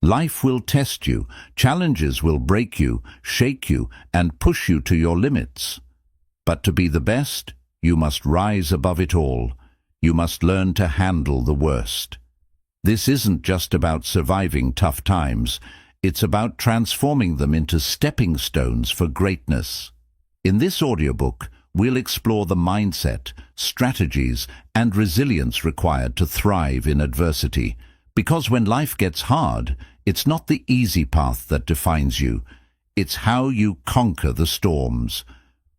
Life will test you, challenges will break you, shake you, and push you to your limits. But to be the best, you must rise above it all. You must learn to handle the worst. This isn't just about surviving tough times, it's about transforming them into stepping stones for greatness. In this audiobook, we'll explore the mindset, strategies, and resilience required to thrive in adversity. Because when life gets hard, it's not the easy path that defines you. It's how you conquer the storms.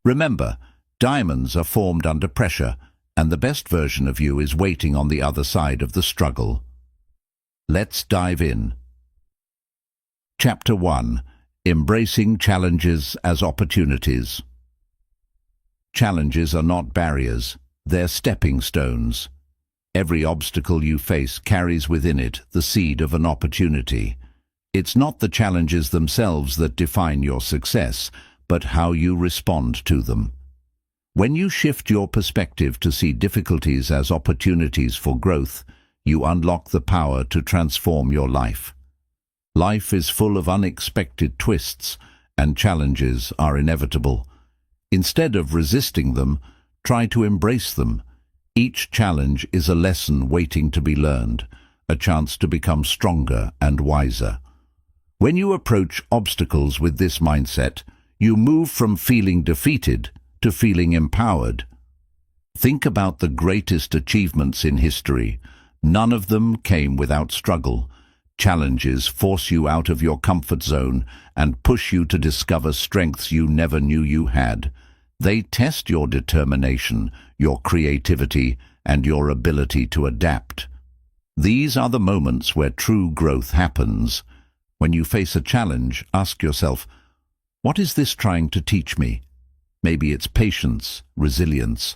Remember, diamonds are formed under pressure, and the best version of you is waiting on the other side of the struggle. Let's dive in. Chapter 1. Embracing Challenges as Opportunities. Challenges are not barriers, they're stepping stones. Every obstacle you face carries within it the seed of an opportunity. It's not the challenges themselves that define your success, but how you respond to them. When you shift your perspective to see difficulties as opportunities for growth, you unlock the power to transform your life. Life is full of unexpected twists, and challenges are inevitable. Instead of resisting them, try to embrace them. Each challenge is a lesson waiting to be learned, a chance to become stronger and wiser. When you approach obstacles with this mindset, you move from feeling defeated to feeling empowered. Think about the greatest achievements in history. None of them came without struggle. Challenges force you out of your comfort zone and push you to discover strengths you never knew you had. They test your determination, your creativity, and your ability to adapt. These are the moments where true growth happens. When you face a challenge, ask yourself, what is this trying to teach me? Maybe it's patience, resilience,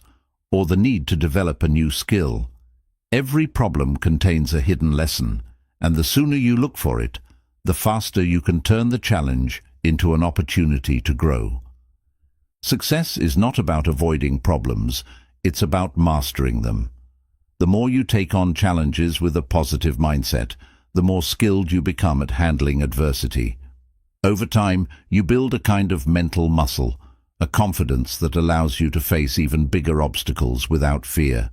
or the need to develop a new skill. Every problem contains a hidden lesson, and the sooner you look for it, the faster you can turn the challenge into an opportunity to grow. Success is not about avoiding problems, it's about mastering them. The more you take on challenges with a positive mindset, the more skilled you become at handling adversity. Over time, you build a kind of mental muscle, a confidence that allows you to face even bigger obstacles without fear.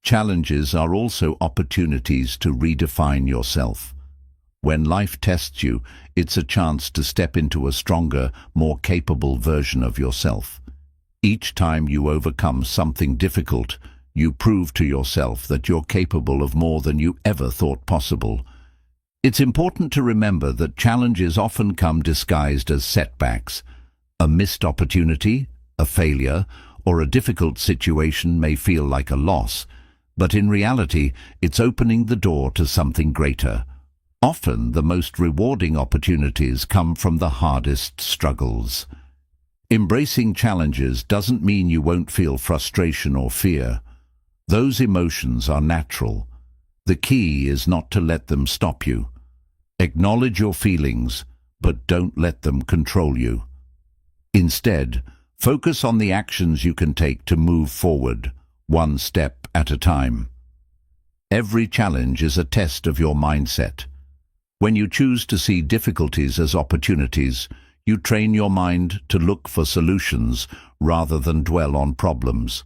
Challenges are also opportunities to redefine yourself. When life tests you, it's a chance to step into a stronger, more capable version of yourself. Each time you overcome something difficult, you prove to yourself that you're capable of more than you ever thought possible. It's important to remember that challenges often come disguised as setbacks. A missed opportunity, a failure, or a difficult situation may feel like a loss, but in reality, it's opening the door to something greater. Often, the most rewarding opportunities come from the hardest struggles. Embracing challenges doesn't mean you won't feel frustration or fear. Those emotions are natural. The key is not to let them stop you. Acknowledge your feelings, but don't let them control you. Instead, focus on the actions you can take to move forward, one step at a time. Every challenge is a test of your mindset. When you choose to see difficulties as opportunities, you train your mind to look for solutions rather than dwell on problems.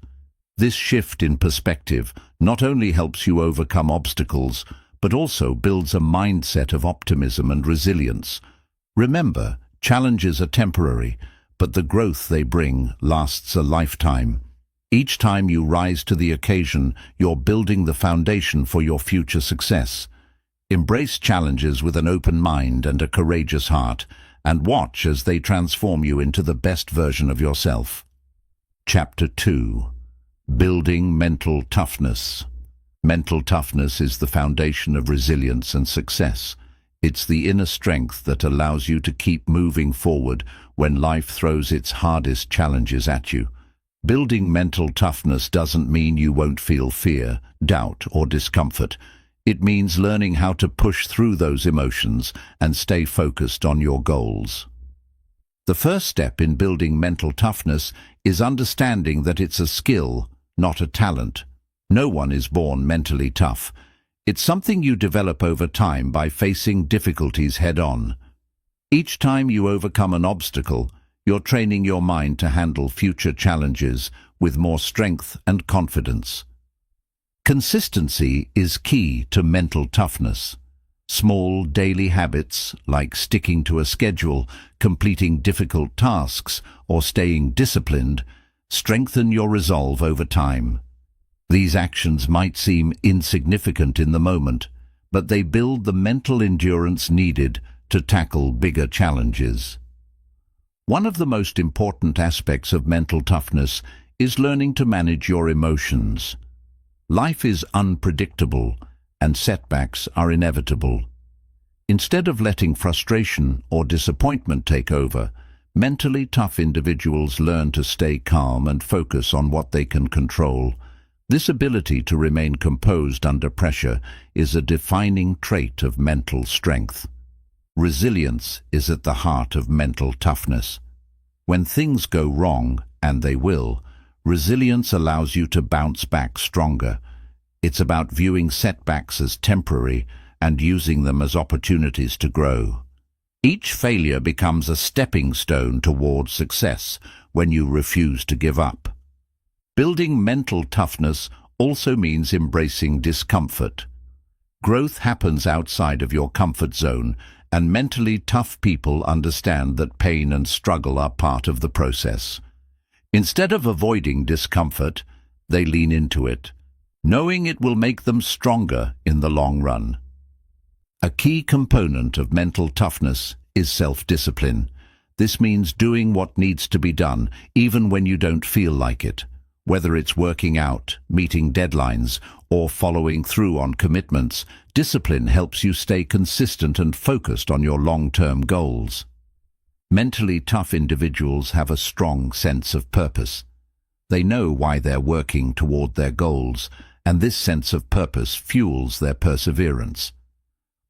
This shift in perspective not only helps you overcome obstacles, but also builds a mindset of optimism and resilience. Remember, challenges are temporary, but the growth they bring lasts a lifetime. Each time you rise to the occasion, you're building the foundation for your future success. Embrace challenges with an open mind and a courageous heart, and watch as they transform you into the best version of yourself. Chapter 2. Building Mental Toughness. Mental toughness is the foundation of resilience and success. It's the inner strength that allows you to keep moving forward when life throws its hardest challenges at you. Building mental toughness doesn't mean you won't feel fear, doubt, or discomfort. It means learning how to push through those emotions and stay focused on your goals. The first step in building mental toughness is understanding that it's a skill, not a talent. No one is born mentally tough. It's something you develop over time by facing difficulties head-on. Each time you overcome an obstacle, you're training your mind to handle future challenges with more strength and confidence. Consistency is key to mental toughness. Small daily habits, like sticking to a schedule, completing difficult tasks, or staying disciplined, strengthen your resolve over time. These actions might seem insignificant in the moment, but they build the mental endurance needed to tackle bigger challenges. One of the most important aspects of mental toughness is learning to manage your emotions. Life is unpredictable, and setbacks are inevitable. Instead of letting frustration or disappointment take over, mentally tough individuals learn to stay calm and focus on what they can control. This ability to remain composed under pressure is a defining trait of mental strength. Resilience is at the heart of mental toughness. When things go wrong, and they will, resilience allows you to bounce back stronger. It's about viewing setbacks as temporary and using them as opportunities to grow. Each failure becomes a stepping stone towards success when you refuse to give up. Building mental toughness also means embracing discomfort. Growth happens outside of your comfort zone, and mentally tough people understand that pain and struggle are part of the process. Instead of avoiding discomfort, they lean into it, knowing it will make them stronger in the long run. A key component of mental toughness is self-discipline. This means doing what needs to be done, even when you don't feel like it. Whether it's working out, meeting deadlines, or following through on commitments, discipline helps you stay consistent and focused on your long-term goals. Mentally tough individuals have a strong sense of purpose. They know why they're working toward their goals, and this sense of purpose fuels their perseverance.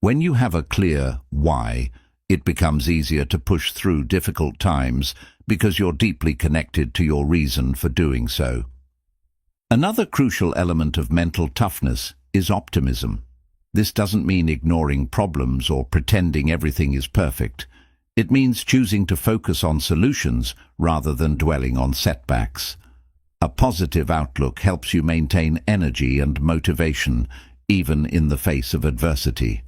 When you have a clear why, it becomes easier to push through difficult times because you're deeply connected to your reason for doing so. Another crucial element of mental toughness is optimism. This doesn't mean ignoring problems or pretending everything is perfect. It means choosing to focus on solutions rather than dwelling on setbacks. A positive outlook helps you maintain energy and motivation, even in the face of adversity.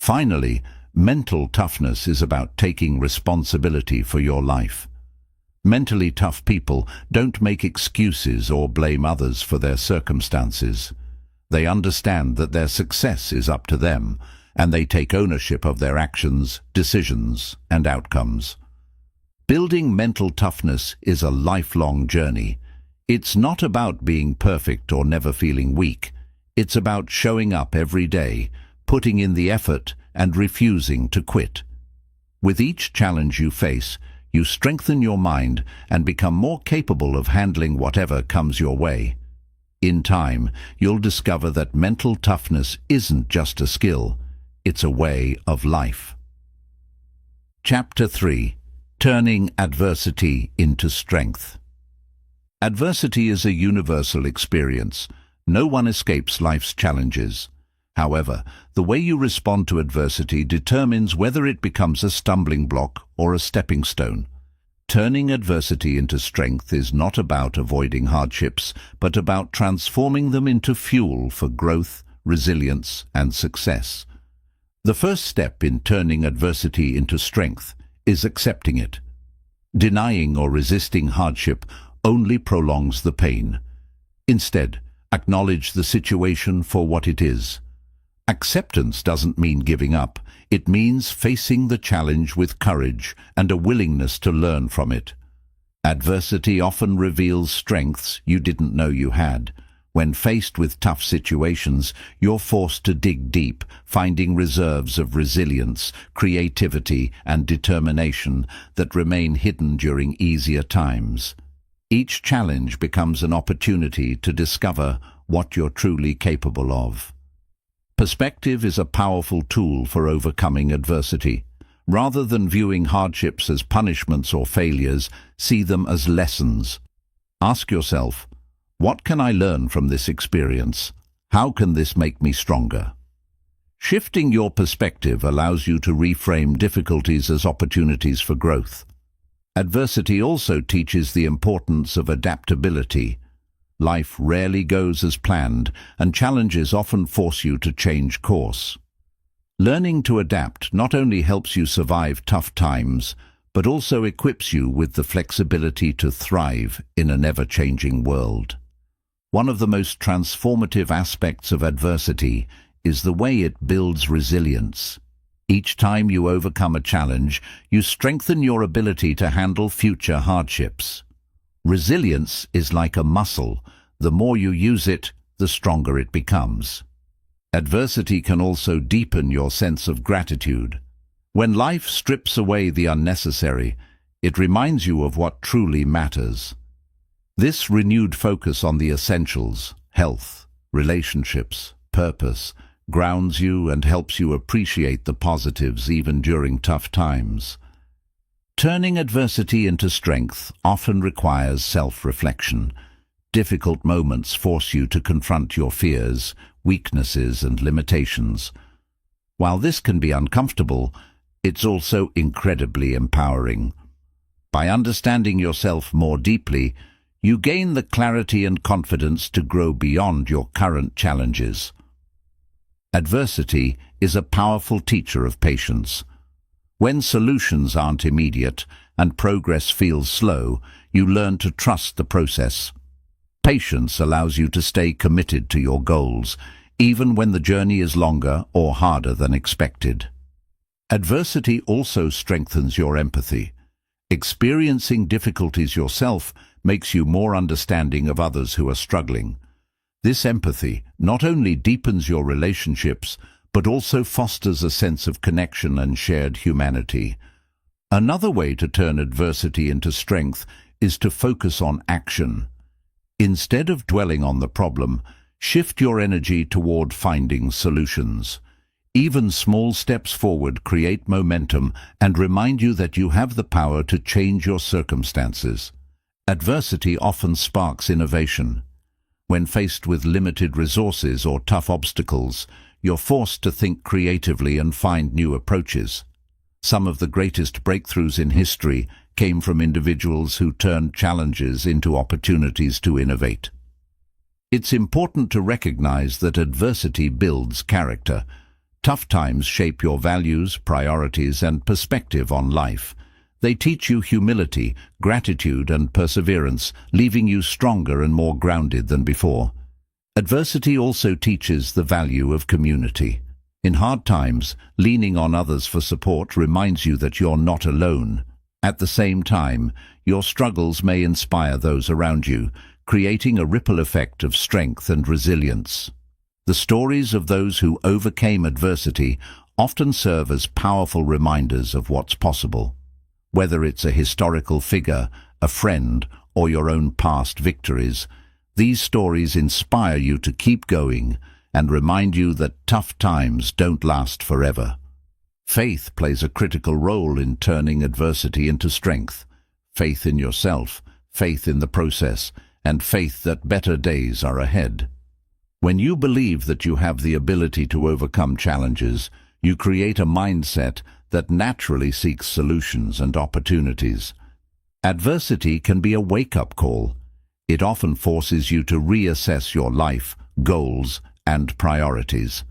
Finally, mental toughness is about taking responsibility for your life. Mentally tough people don't make excuses or blame others for their circumstances. They understand that their success is up to them, and they take ownership of their actions, decisions, and outcomes. Building mental toughness is a lifelong journey. It's not about being perfect or never feeling weak. It's about showing up every day, putting in the effort, and refusing to quit. With each challenge you face, you strengthen your mind and become more capable of handling whatever comes your way. In time, you'll discover that mental toughness isn't just a skill, it's a way of life. Chapter 3. Turning Adversity into Strength. Adversity is a universal experience. No one escapes life's challenges. However, the way you respond to adversity determines whether it becomes a stumbling block or a stepping stone. Turning adversity into strength is not about avoiding hardships, but about transforming them into fuel for growth, resilience, and success. The first step in turning adversity into strength is accepting it. Denying or resisting hardship only prolongs the pain. Instead, acknowledge the situation for what it is. Acceptance doesn't mean giving up. It means facing the challenge with courage and a willingness to learn from it. Adversity often reveals strengths you didn't know you had. When faced with tough situations, you're forced to dig deep, finding reserves of resilience, creativity, and determination that remain hidden during easier times. Each challenge becomes an opportunity to discover what you're truly capable of. Perspective is a powerful tool for overcoming adversity. Rather than viewing hardships as punishments or failures, see them as lessons. Ask yourself, what can I learn from this experience? How can this make me stronger? Shifting your perspective allows you to reframe difficulties as opportunities for growth. Adversity also teaches the importance of adaptability. Life rarely goes as planned, and challenges often force you to change course. Learning to adapt not only helps you survive tough times, but also equips you with the flexibility to thrive in an ever-changing world. One of the most transformative aspects of adversity is the way it builds resilience. Each time you overcome a challenge, you strengthen your ability to handle future hardships. Resilience is like a muscle. The more you use it, the stronger it becomes. Adversity can also deepen your sense of gratitude. When life strips away the unnecessary, it reminds you of what truly matters. This renewed focus on the essentials, health, relationships, purpose, grounds you and helps you appreciate the positives even during tough times. Turning adversity into strength often requires self-reflection. Difficult moments force you to confront your fears, weaknesses, and limitations. While this can be uncomfortable, it's also incredibly empowering. By understanding yourself more deeply, you gain the clarity and confidence to grow beyond your current challenges. Adversity is a powerful teacher of patience. When solutions aren't immediate and progress feels slow, you learn to trust the process. Patience allows you to stay committed to your goals, even when the journey is longer or harder than expected. Adversity also strengthens your empathy. Experiencing difficulties yourself makes you more understanding of others who are struggling. This empathy not only deepens your relationships, but also fosters a sense of connection and shared humanity. Another way to turn adversity into strength is to focus on action. Instead of dwelling on the problem, shift your energy toward finding solutions. Even small steps forward create momentum and remind you that you have the power to change your circumstances. Adversity often sparks innovation. When faced with limited resources or tough obstacles, you're forced to think creatively and find new approaches. Some of the greatest breakthroughs in history came from individuals who turned challenges into opportunities to innovate. It's important to recognize that adversity builds character. Tough times shape your values, priorities, and perspective on life. They teach you humility, gratitude, and perseverance, leaving you stronger and more grounded than before. Adversity also teaches the value of community. In hard times, leaning on others for support reminds you that you're not alone. At the same time, your struggles may inspire those around you, creating a ripple effect of strength and resilience. The stories of those who overcame adversity often serve as powerful reminders of what's possible. Whether it's a historical figure, a friend, or your own past victories, these stories inspire you to keep going and remind you that tough times don't last forever. Faith plays a critical role in turning adversity into strength. Faith in yourself, faith in the process, and faith that better days are ahead. When you believe that you have the ability to overcome challenges, you create a mindset that naturally seeks solutions and opportunities. Adversity can be a wake-up call. It often forces you to reassess your life, goals, and priorities.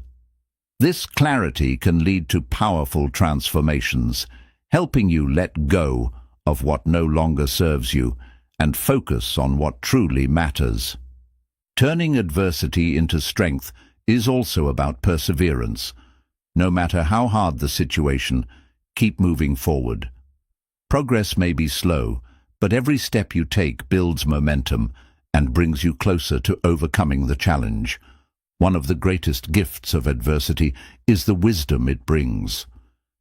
This clarity can lead to powerful transformations, helping you let go of what no longer serves you and focus on what truly matters. Turning adversity into strength is also about perseverance. No matter how hard the situation, keep moving forward. Progress may be slow, but every step you take builds momentum and brings you closer to overcoming the challenge. One of the greatest gifts of adversity is the wisdom it brings.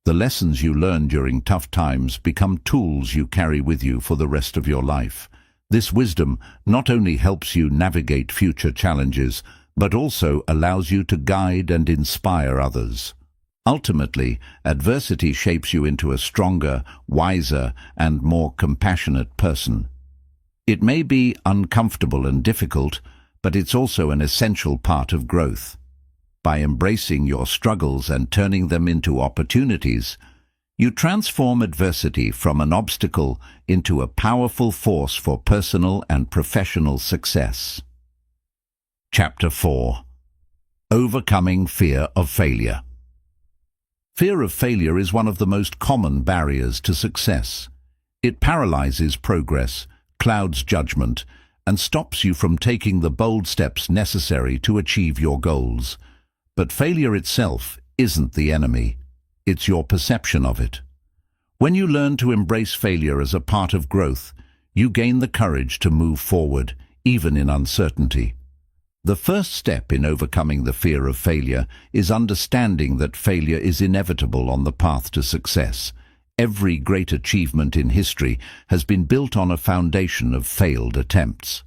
The lessons you learn during tough times become tools you carry with you for the rest of your life. This wisdom not only helps you navigate future challenges, but also allows you to guide and inspire others. Ultimately, adversity shapes you into a stronger, wiser, and more compassionate person. It may be uncomfortable and difficult, but it's also an essential part of growth. By embracing your struggles and turning them into opportunities, you transform adversity from an obstacle into a powerful force for personal and professional success. Chapter 4. Overcoming Fear of Failure. Fear of failure is one of the most common barriers to success. It paralyzes progress, clouds judgment, and stops you from taking the bold steps necessary to achieve your goals. But failure itself isn't the enemy. It's your perception of it. When you learn to embrace failure as a part of growth, you gain the courage to move forward, even in uncertainty. The first step in overcoming the fear of failure is understanding that failure is inevitable on the path to success. Every great achievement in history has been built on a foundation of failed attempts.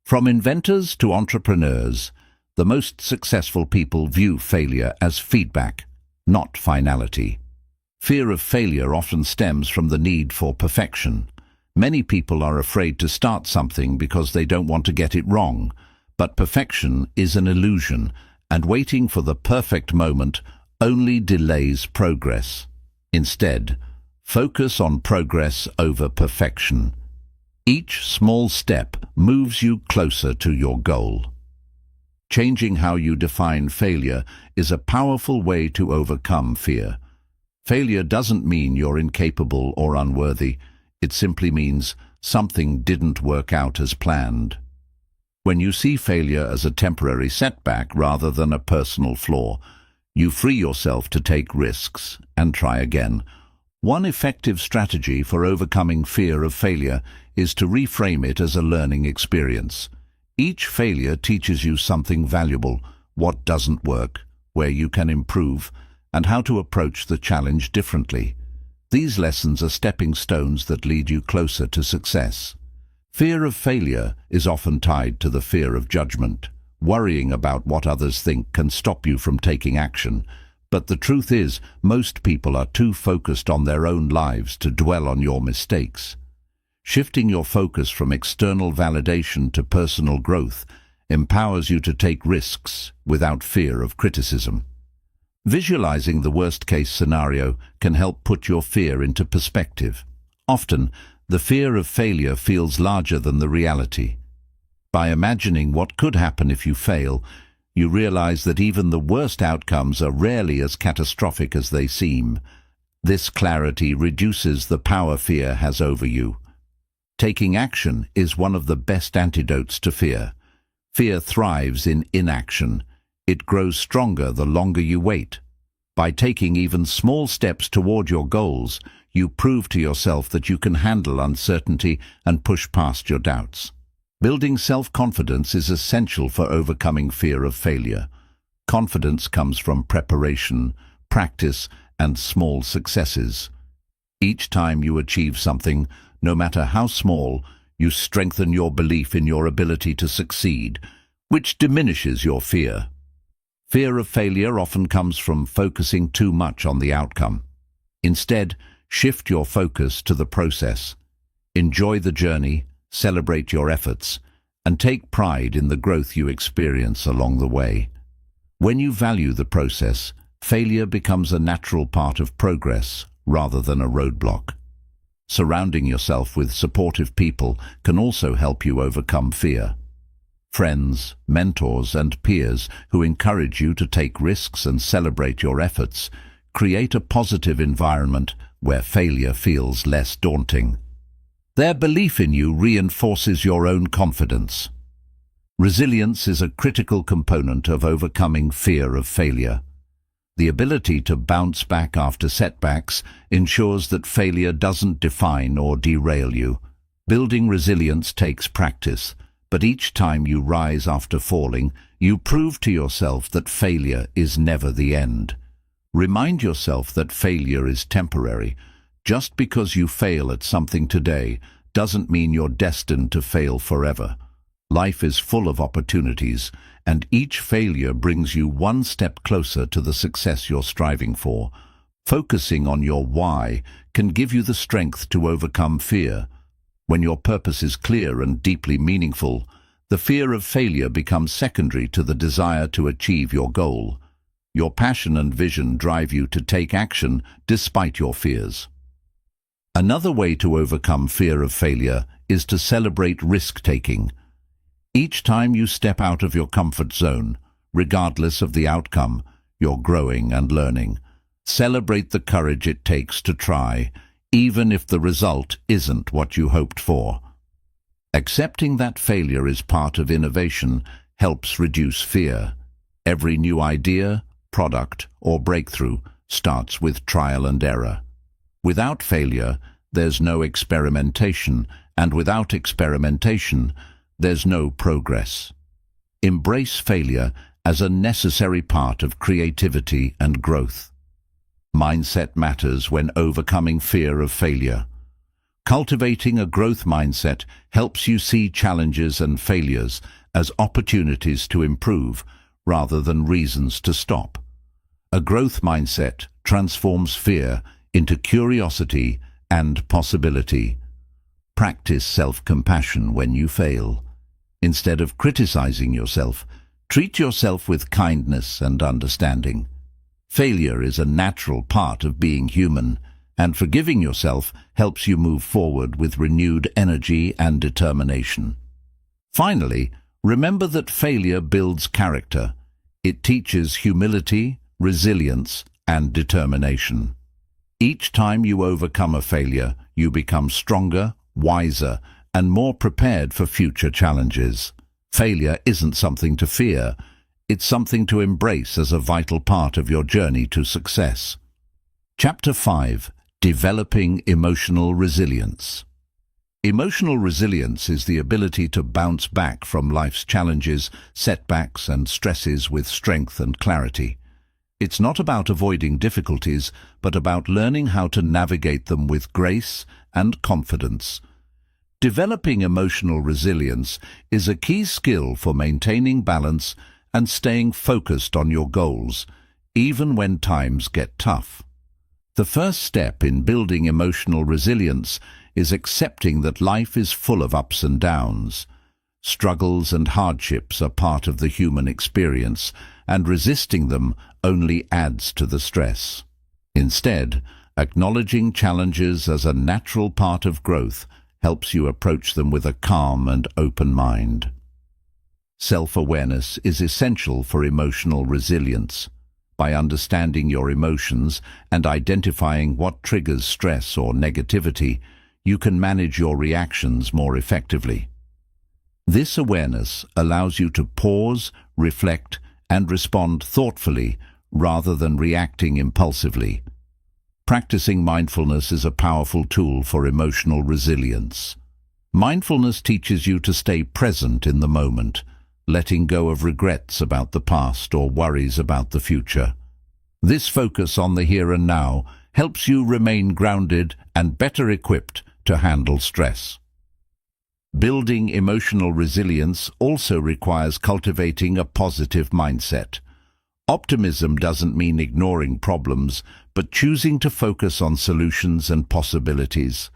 From inventors to entrepreneurs, the most successful people view failure as feedback, not finality. Fear of failure often stems from the need for perfection. Many people are afraid to start something because they don't want to get it wrong. But perfection is an illusion, and waiting for the perfect moment only delays progress. Instead, focus on progress over perfection. Each small step moves you closer to your goal. Changing how you define failure is a powerful way to overcome fear. Failure doesn't mean you're incapable or unworthy. It simply means something didn't work out as planned. When you see failure as a temporary setback rather than a personal flaw, you free yourself to take risks and try again. One effective strategy for overcoming fear of failure is to reframe it as a learning experience. Each failure teaches you something valuable: what doesn't work, where you can improve, and how to approach the challenge differently. These lessons are stepping stones that lead you closer to success. Fear of failure is often tied to the fear of judgment. Worrying about what others think can stop you from taking action. But the truth is, most people are too focused on their own lives to dwell on your mistakes. Shifting your focus from external validation to personal growth empowers you to take risks without fear of criticism. Visualizing the worst-case scenario can help put your fear into perspective. Often, the fear of failure feels larger than the reality. By imagining what could happen if you fail, you realize that even the worst outcomes are rarely as catastrophic as they seem. This clarity reduces the power fear has over you. Taking action is one of the best antidotes to fear. Fear thrives in inaction. It grows stronger the longer you wait. By taking even small steps toward your goals, you prove to yourself that you can handle uncertainty and push past your doubts. Building self-confidence is essential for overcoming fear of failure. Confidence comes from preparation, practice, and small successes. Each time you achieve something, no matter how small, you strengthen your belief in your ability to succeed, which diminishes your fear. Fear of failure often comes from focusing too much on the outcome. Instead, shift your focus to the process. Enjoy the journey, celebrate your efforts, and take pride in the growth you experience along the way. When you value the process, failure becomes a natural part of progress rather than a roadblock. Surrounding yourself with supportive people can also help you overcome fear. Friends, mentors, and peers who encourage you to take risks and celebrate your efforts create a positive environment where failure feels less daunting. Their belief in you reinforces your own confidence. Resilience is a critical component of overcoming fear of failure. The ability to bounce back after setbacks ensures that failure doesn't define or derail you. Building resilience takes practice, but each time you rise after falling, you prove to yourself that failure is never the end. Remind yourself that failure is temporary. Just because you fail at something today doesn't mean you're destined to fail forever. Life is full of opportunities, and each failure brings you one step closer to the success you're striving for. Focusing on your why can give you the strength to overcome fear. When your purpose is clear and deeply meaningful, The fear of failure becomes secondary to the desire to achieve your goal. Your passion and vision drive you to take action despite your fears. Another way to overcome fear of failure is to celebrate risk-taking. Each time you step out of your comfort zone, regardless of the outcome, you're growing and learning. Celebrate the courage it takes to try, even if the result isn't what you hoped for. Accepting that failure is part of innovation helps reduce fear. Every new idea, product, or breakthrough starts with trial and error. Without failure, there's no experimentation, and without experimentation, there's no progress. Embrace failure as a necessary part of creativity and growth. Mindset matters when overcoming fear of failure. Cultivating a growth mindset helps you see challenges and failures as opportunities to improve rather than reasons to stop. A growth mindset transforms fear into curiosity and possibility. Practice self-compassion when you fail. Instead of criticizing yourself, treat yourself with kindness and understanding. Failure is a natural part of being human, and forgiving yourself helps you move forward with renewed energy and determination. Finally, remember that failure builds character. It teaches humility, resilience, and determination. Each time you overcome a failure, you become stronger, wiser, and more prepared for future challenges. Failure isn't something to fear. It's something to embrace as a vital part of your journey to success. Chapter 5. Developing Emotional Resilience. Emotional resilience is the ability to bounce back from life's challenges, setbacks, and stresses with strength and clarity. It's not about avoiding difficulties, but about learning how to navigate them with grace and confidence. Developing emotional resilience is a key skill for maintaining balance and staying focused on your goals, even when times get tough. The first step in building emotional resilience is accepting that life is full of ups and downs. Struggles and hardships are part of the human experience, and resisting them only adds to the stress. Instead, acknowledging challenges as a natural part of growth helps you approach them with a calm and open mind. Self-awareness is essential for emotional resilience. By understanding your emotions and identifying what triggers stress or negativity, you can manage your reactions more effectively. This awareness allows you to pause, reflect, and respond thoughtfully rather than reacting impulsively. Practicing mindfulness is a powerful tool for emotional resilience. Mindfulness teaches you to stay present in the moment, letting go of regrets about the past or worries about the future. This focus on the here and now helps you remain grounded and better equipped to handle stress. Building emotional resilience also requires cultivating a positive mindset. Optimism doesn't mean ignoring problems, but choosing to focus on solutions and possibilities.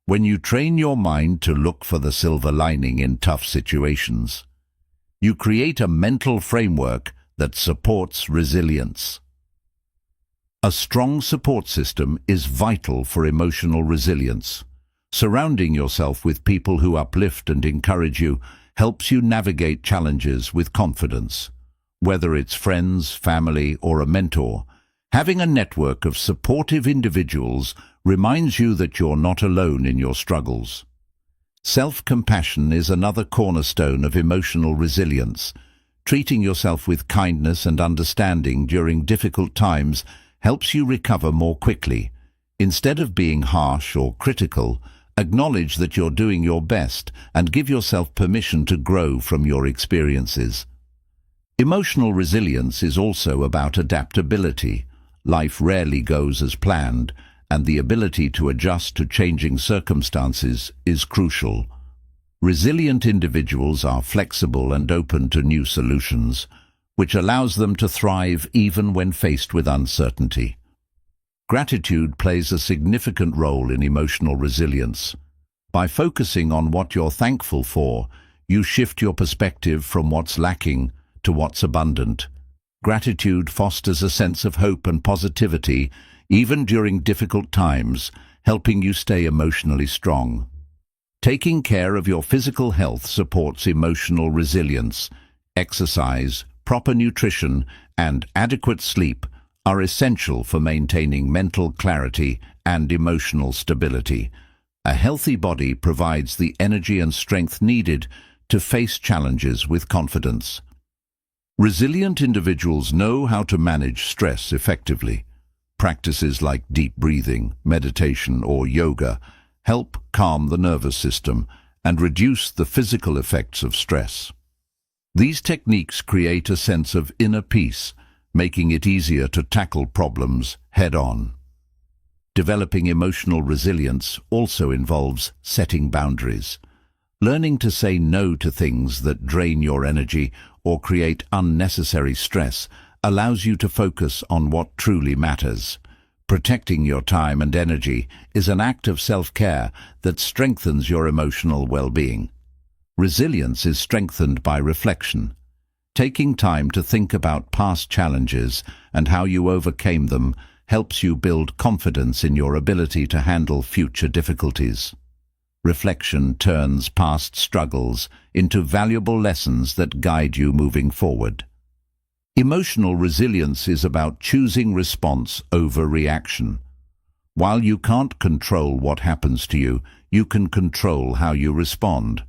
When you train your mind to look for the silver lining in tough situations, you create a mental framework that supports resilience. A strong support system is vital for emotional resilience. Surrounding yourself with people who uplift and encourage you helps you navigate challenges with confidence. Whether it's friends, family, or a mentor, having a network of supportive individuals reminds you that you're not alone in your struggles. Self-compassion is another cornerstone of emotional resilience. Treating yourself with kindness and understanding during difficult times helps you recover more quickly. Instead of being harsh or critical, acknowledge that you're doing your best and give yourself permission to grow from your experiences. Emotional resilience is also about adaptability. Life rarely goes as planned, and the ability to adjust to changing circumstances is crucial. Resilient individuals are flexible and open to new solutions, which allows them to thrive even when faced with uncertainty. Gratitude plays a significant role in emotional resilience. By focusing on what you're thankful for, You shift your perspective from what's lacking to what's abundant. Gratitude fosters a sense of hope and positivity, even during difficult times, helping you stay emotionally strong. Taking care of your physical health supports emotional resilience. Exercise, proper nutrition, and adequate sleep are essential for maintaining mental clarity and emotional stability. A healthy body provides the energy and strength needed to face challenges with confidence. Resilient individuals know how to manage stress effectively. Practices like deep breathing, meditation, or yoga help calm the nervous system and reduce the physical effects of stress. These techniques create a sense of inner peace, making it easier to tackle problems head-on. Developing emotional resilience also involves setting boundaries. Learning to say no to things that drain your energy or create unnecessary stress allows you to focus on what truly matters. Protecting your time and energy is an act of self-care that strengthens your emotional well-being. Resilience is strengthened by reflection. Taking time to think about past challenges and how you overcame them helps you build confidence in your ability to handle future difficulties. Reflection turns past struggles into valuable lessons that guide you moving forward. Emotional resilience is about choosing response over reaction. While you can't control what happens to you, you can control how you respond.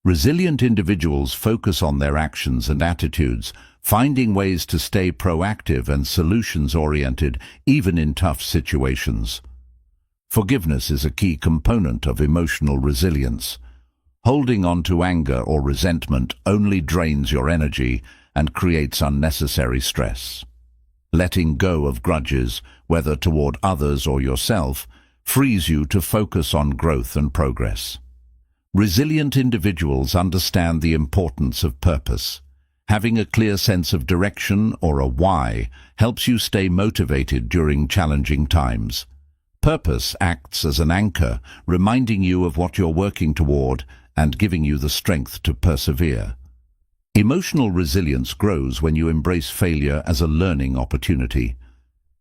Resilient individuals focus on their actions and attitudes, finding ways to stay proactive and solutions-oriented even in tough situations. Forgiveness is a key component of emotional resilience. Holding on to anger or resentment only drains your energy and creates unnecessary stress. Letting go of grudges, whether toward others or yourself, frees you to focus on growth and progress. Resilient individuals understand the importance of purpose. Having a clear sense of direction or a why helps you stay motivated during challenging times. Purpose acts as an anchor, reminding you of what you're working toward and giving you the strength to persevere. Emotional resilience grows when you embrace failure as a learning opportunity.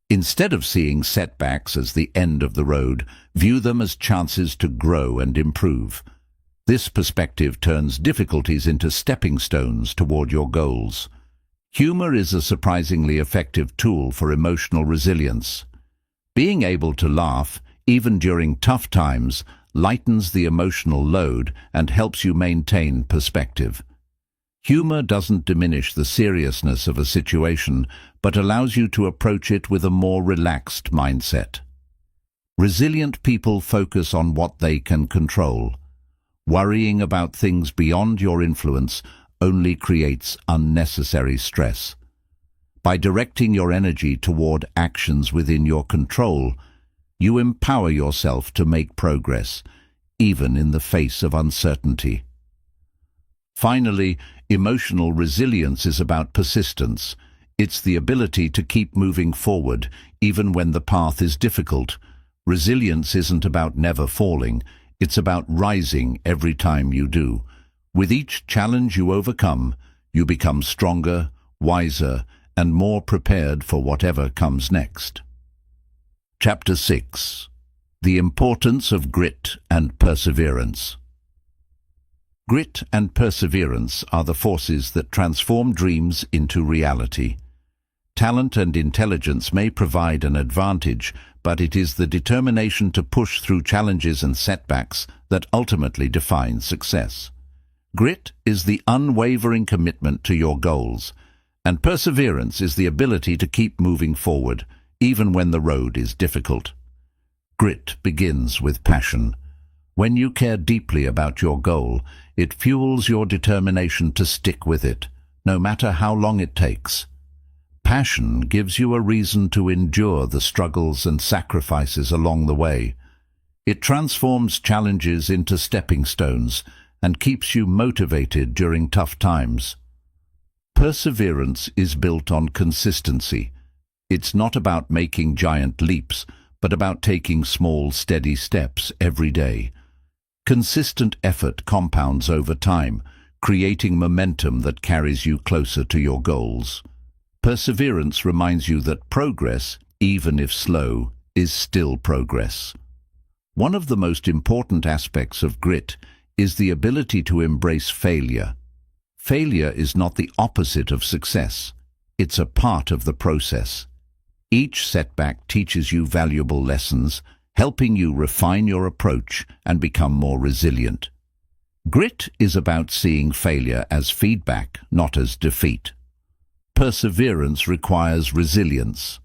Instead of seeing setbacks as the end of the road, view them as chances to grow and improve. This perspective turns difficulties into stepping stones toward your goals. Humor is a surprisingly effective tool for emotional resilience. Being able to laugh, even during tough times, lightens the emotional load and helps you maintain perspective. Humor doesn't diminish the seriousness of a situation, but allows you to approach it with a more relaxed mindset. Resilient people focus on what they can control. Worrying about things beyond your influence only creates unnecessary stress. By directing your energy toward actions within your control, you empower yourself to make progress, even in the face of uncertainty. Finally, emotional resilience is about persistence. It's the ability to keep moving forward, even when the path is difficult. Resilience isn't about never falling. It's about rising every time you do. With each challenge you overcome, you become stronger, wiser, and more prepared for whatever comes next. Chapter 6. The Importance of Grit and Perseverance. Grit and perseverance are the forces that transform dreams into reality. Talent and intelligence may provide an advantage, but it is the determination to push through challenges and setbacks that ultimately defines success. Grit is the unwavering commitment to your goals, and perseverance is the ability to keep moving forward, even when the road is difficult. Grit begins with passion. When you care deeply about your goal, it fuels your determination to stick with it, no matter how long it takes. Passion gives you a reason to endure the struggles and sacrifices along the way. It transforms challenges into stepping stones and keeps you motivated during tough times. Perseverance is built on consistency. It's not about making giant leaps, but about taking small, steady steps every day. Consistent effort compounds over time, creating momentum that carries you closer to your goals. Perseverance reminds you that progress, even if slow, is still progress. One of the most important aspects of grit is the ability to embrace failure. Failure is not the opposite of success. It's a part of the process. Each setback teaches you valuable lessons, helping you refine your approach and become more resilient. Grit is about seeing failure as feedback, not as defeat. Perseverance requires resilience.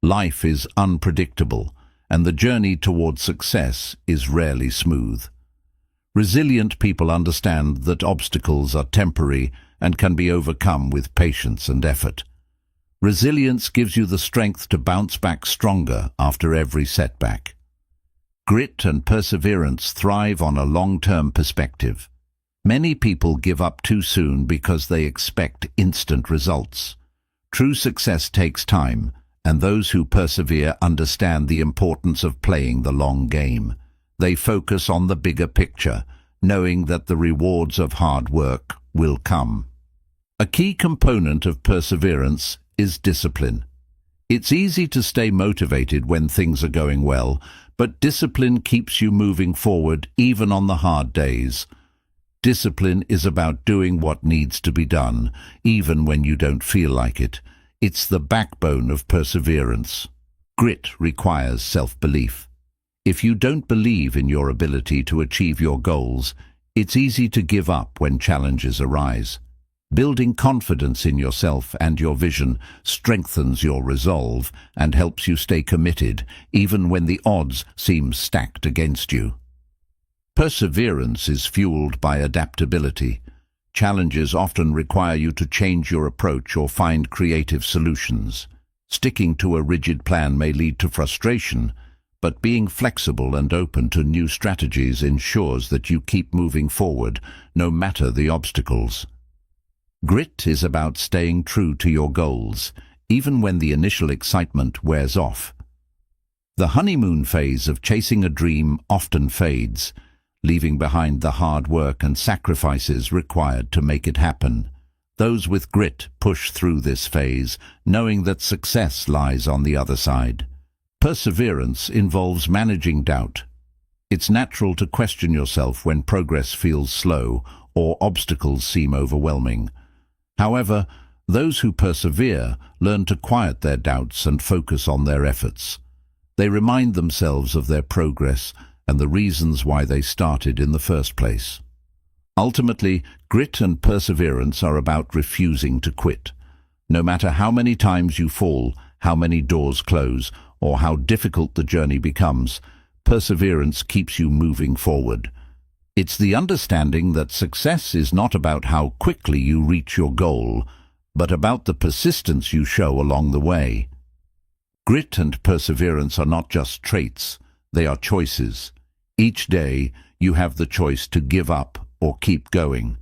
Life is unpredictable, and the journey towards success is rarely smooth. Resilient people understand that obstacles are temporary and can be overcome with patience and effort. Resilience gives you the strength to bounce back stronger after every setback. Grit and perseverance thrive on a long-term perspective. Many people give up too soon because they expect instant results. True success takes time, and those who persevere understand the importance of playing the long game. They focus on the bigger picture, knowing that the rewards of hard work will come. A key component of perseverance is discipline. It's easy to stay motivated when things are going well, but discipline keeps you moving forward even on the hard days. Discipline is about doing what needs to be done, even when you don't feel like it. It's the backbone of perseverance. Grit requires self-belief. If you don't believe in your ability to achieve your goals, it's easy to give up when challenges arise. Building confidence in yourself and your vision strengthens your resolve and helps you stay committed even when the odds seem stacked against you. Perseverance is fueled by adaptability. Challenges often require you to change your approach or find creative solutions. Sticking to a rigid plan may lead to frustration, but being flexible and open to new strategies ensures that you keep moving forward no matter the obstacles. Grit is about staying true to your goals, even when the initial excitement wears off. The honeymoon phase of chasing a dream often fades, leaving behind the hard work and sacrifices required to make it happen. Those with grit push through this phase, knowing that success lies on the other side. Perseverance involves managing doubt. It's natural to question yourself when progress feels slow or obstacles seem overwhelming. However, those who persevere learn to quiet their doubts and focus on their efforts. They remind themselves of their progress and the reasons why they started in the first place. Ultimately, grit and perseverance are about refusing to quit. No matter how many times you fall, how many doors close, or how difficult the journey becomes, perseverance keeps you moving forward. It's the understanding that success is not about how quickly you reach your goal, but about the persistence you show along the way. Grit and perseverance are not just traits, they are choices. Each day, you have the choice to give up or keep going.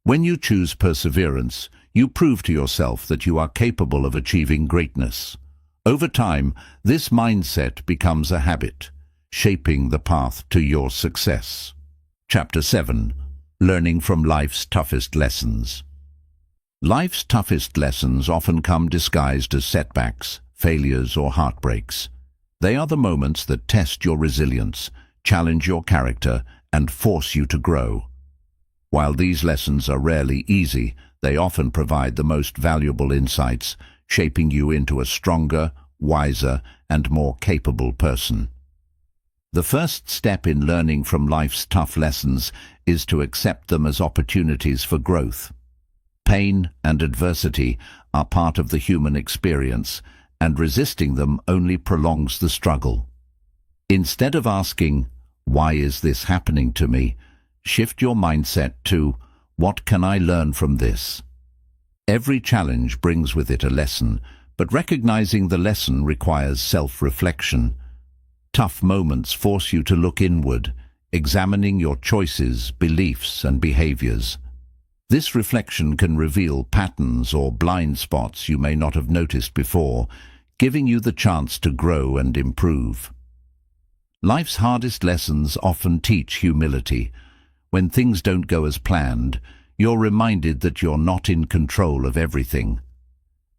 When you choose perseverance, you prove to yourself that you are capable of achieving greatness. Over time, this mindset becomes a habit, shaping the path to your success. Chapter 7. Learning from life's toughest lessons. Life's toughest lessons often come disguised as setbacks, failures, or heartbreaks. They are the moments that test your resilience, challenge your character, and force you to grow. While these lessons are rarely easy, they often provide the most valuable insights, shaping you into a stronger, wiser, and more capable person. The first step in learning from life's tough lessons is to accept them as opportunities for growth. Pain and adversity are part of the human experience, and resisting them only prolongs the struggle. Instead of asking, "Why is this happening to me?" shift your mindset to, "What can I learn from this?" Every challenge brings with it a lesson, but recognizing the lesson requires self-reflection. Tough moments force you to look inward, examining your choices, beliefs, and behaviors. This reflection can reveal patterns or blind spots you may not have noticed before, giving you the chance to grow and improve. Life's hardest lessons often teach humility. When things don't go as planned, you're reminded that you're not in control of everything.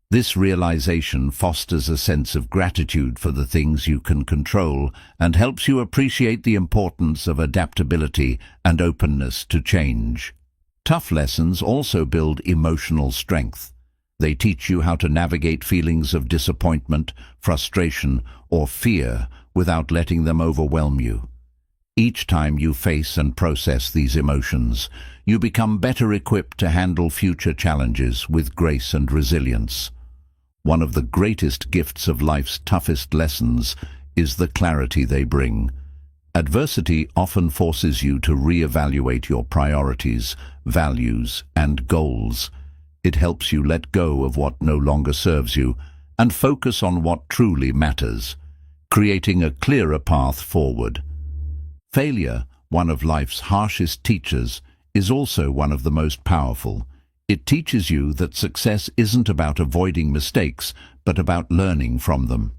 This realization fosters a sense of gratitude for the things you can control and helps you appreciate the importance of adaptability and openness to change. Tough lessons also build emotional strength. They teach you how to navigate feelings of disappointment, frustration, or fear without letting them overwhelm you. Each time you face and process these emotions, you become better equipped to handle future challenges with grace and resilience. One of the greatest gifts of life's toughest lessons is the clarity they bring. Adversity often forces you to reevaluate your priorities, values, and goals. It helps you let go of what no longer serves you and focus on what truly matters, creating a clearer path forward. Failure, one of life's harshest teachers, is also one of the most powerful. It teaches you that success isn't about avoiding mistakes, but about learning from them.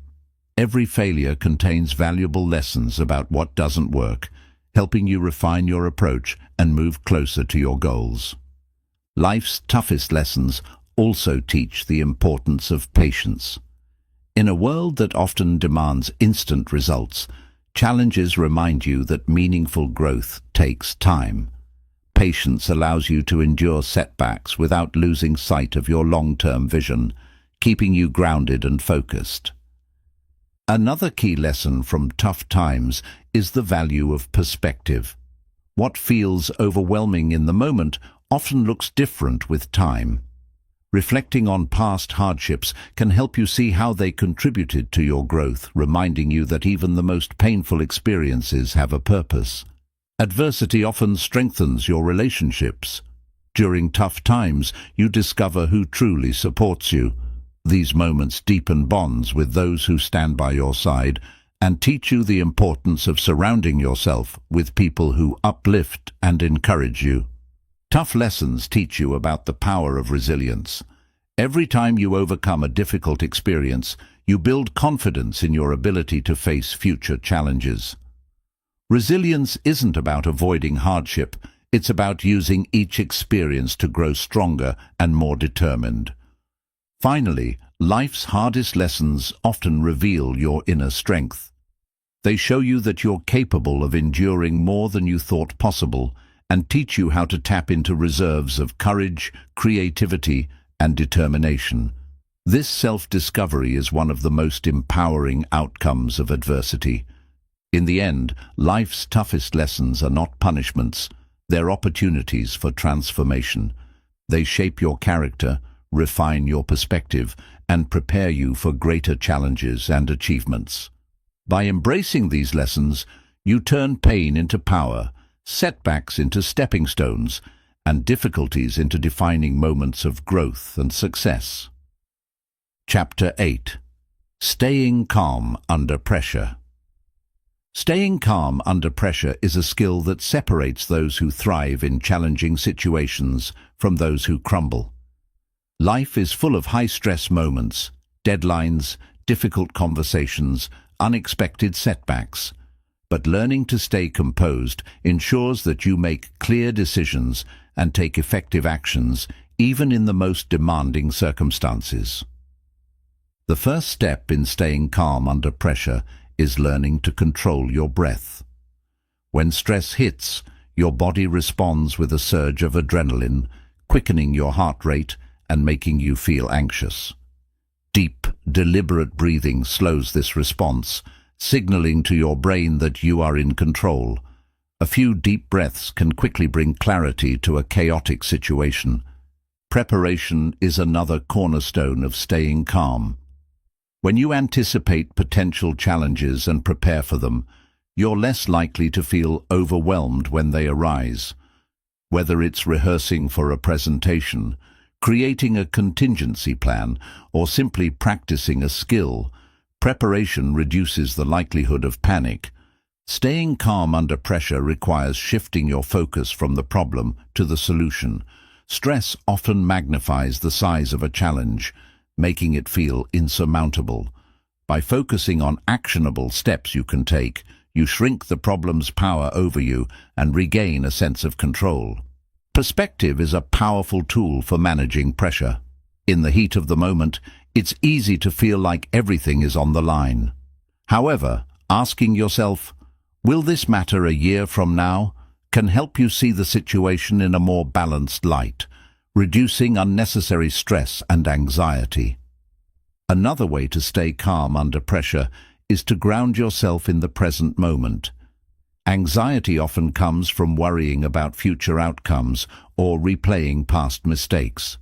Every failure contains valuable lessons about what doesn't work, helping you refine your approach and move closer to your goals. Life's toughest lessons also teach the importance of patience. In a world that often demands instant results, challenges remind you that meaningful growth takes time. Patience allows you to endure setbacks without losing sight of your long-term vision, keeping you grounded and focused. Another key lesson from tough times is the value of perspective. What feels overwhelming in the moment often looks different with time. Reflecting on past hardships can help you see how they contributed to your growth, reminding you that even the most painful experiences have a purpose. Adversity often strengthens your relationships. During tough times, you discover who truly supports you. These moments deepen bonds with those who stand by your side and teach you the importance of surrounding yourself with people who uplift and encourage you. Tough lessons teach you about the power of resilience. Every time you overcome a difficult experience, you build confidence in your ability to face future challenges. Resilience isn't about avoiding hardship, it's about using each experience to grow stronger and more determined. Finally, life's hardest lessons often reveal your inner strength. They show you that you're capable of enduring more than you thought possible and teach you how to tap into reserves of courage, creativity, and determination. This self-discovery is one of the most empowering outcomes of adversity. In the end, life's toughest lessons are not punishments, they're opportunities for transformation. They shape your character, refine your perspective, and prepare you for greater challenges and achievements. By embracing these lessons, you turn pain into power, setbacks into stepping stones, and difficulties into defining moments of growth and success. Chapter 8. Staying calm under pressure. Staying calm under pressure is a skill that separates those who thrive in challenging situations from those who crumble. Life is full of high-stress moments, deadlines, difficult conversations, unexpected setbacks. But learning to stay composed ensures that you make clear decisions and take effective actions even in the most demanding circumstances. The first step in staying calm under pressure is learning to control your breath. When stress hits, your body responds with a surge of adrenaline, quickening your heart rate and making you feel anxious. Deep, deliberate breathing slows this response, signaling to your brain that you are in control. A few deep breaths can quickly bring clarity to a chaotic situation. Preparation is another cornerstone of staying calm. When you anticipate potential challenges and prepare for them, you're less likely to feel overwhelmed when they arise. Whether it's rehearsing for a presentation, creating a contingency plan, or simply practicing a skill, preparation reduces the likelihood of panic. Staying calm under pressure requires shifting your focus from the problem to the solution. Stress often magnifies the size of a challenge, making it feel insurmountable. By focusing on actionable steps you can take, you shrink the problem's power over you and regain a sense of control. Perspective is a powerful tool for managing pressure. In the heat of the moment, it's easy to feel like everything is on the line. However, asking yourself, "Will this matter a year from now?" can help you see the situation in a more balanced light, reducing unnecessary stress and anxiety. Another way to stay calm under pressure is to ground yourself in the present moment. Anxiety often comes from worrying about future outcomes or replaying past mistakes.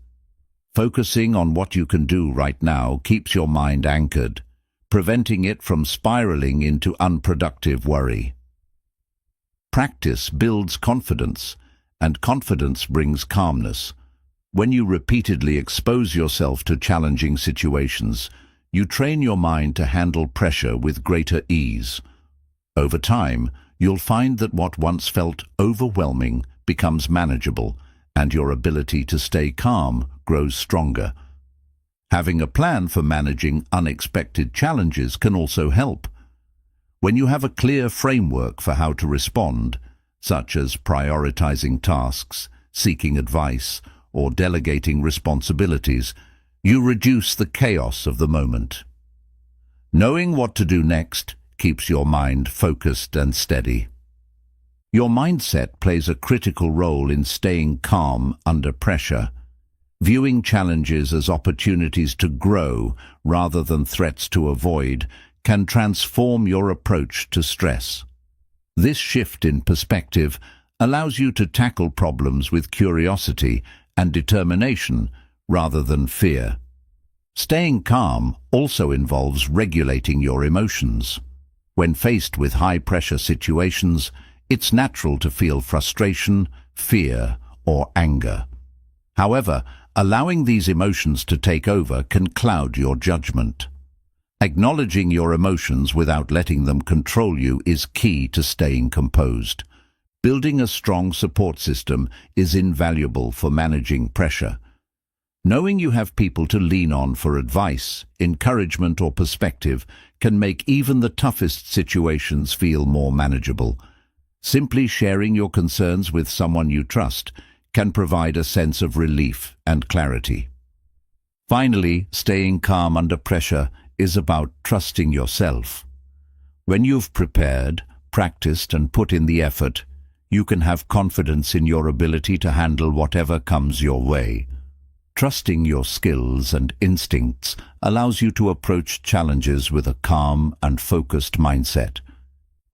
Focusing on what you can do right now keeps your mind anchored, preventing it from spiraling into unproductive worry. Practice builds confidence, and confidence brings calmness. When you repeatedly expose yourself to challenging situations, you train your mind to handle pressure with greater ease. Over time, you'll find that what once felt overwhelming becomes manageable, and your ability to stay calm grows stronger. Having a plan for managing unexpected challenges can also help. When you have a clear framework for how to respond, such as prioritizing tasks, seeking advice, or delegating responsibilities, you reduce the chaos of the moment. Knowing what to do next keeps your mind focused and steady. Your mindset plays a critical role in staying calm under pressure. Viewing challenges as opportunities to grow rather than threats to avoid can transform your approach to stress. This shift in perspective allows you to tackle problems with curiosity and determination rather than fear. Staying calm also involves regulating your emotions. When faced with high-pressure situations, it's natural to feel frustration, fear, or anger. However, allowing these emotions to take over can cloud your judgment. Acknowledging your emotions without letting them control you is key to staying composed. Building a strong support system is invaluable for managing pressure. Knowing you have people to lean on for advice, encouragement, or perspective can make even the toughest situations feel more manageable. Simply sharing your concerns with someone you trust can provide a sense of relief and clarity. Finally, staying calm under pressure is about trusting yourself. When you've prepared, practiced, and put in the effort, you can have confidence in your ability to handle whatever comes your way. Trusting your skills and instincts allows you to approach challenges with a calm and focused mindset.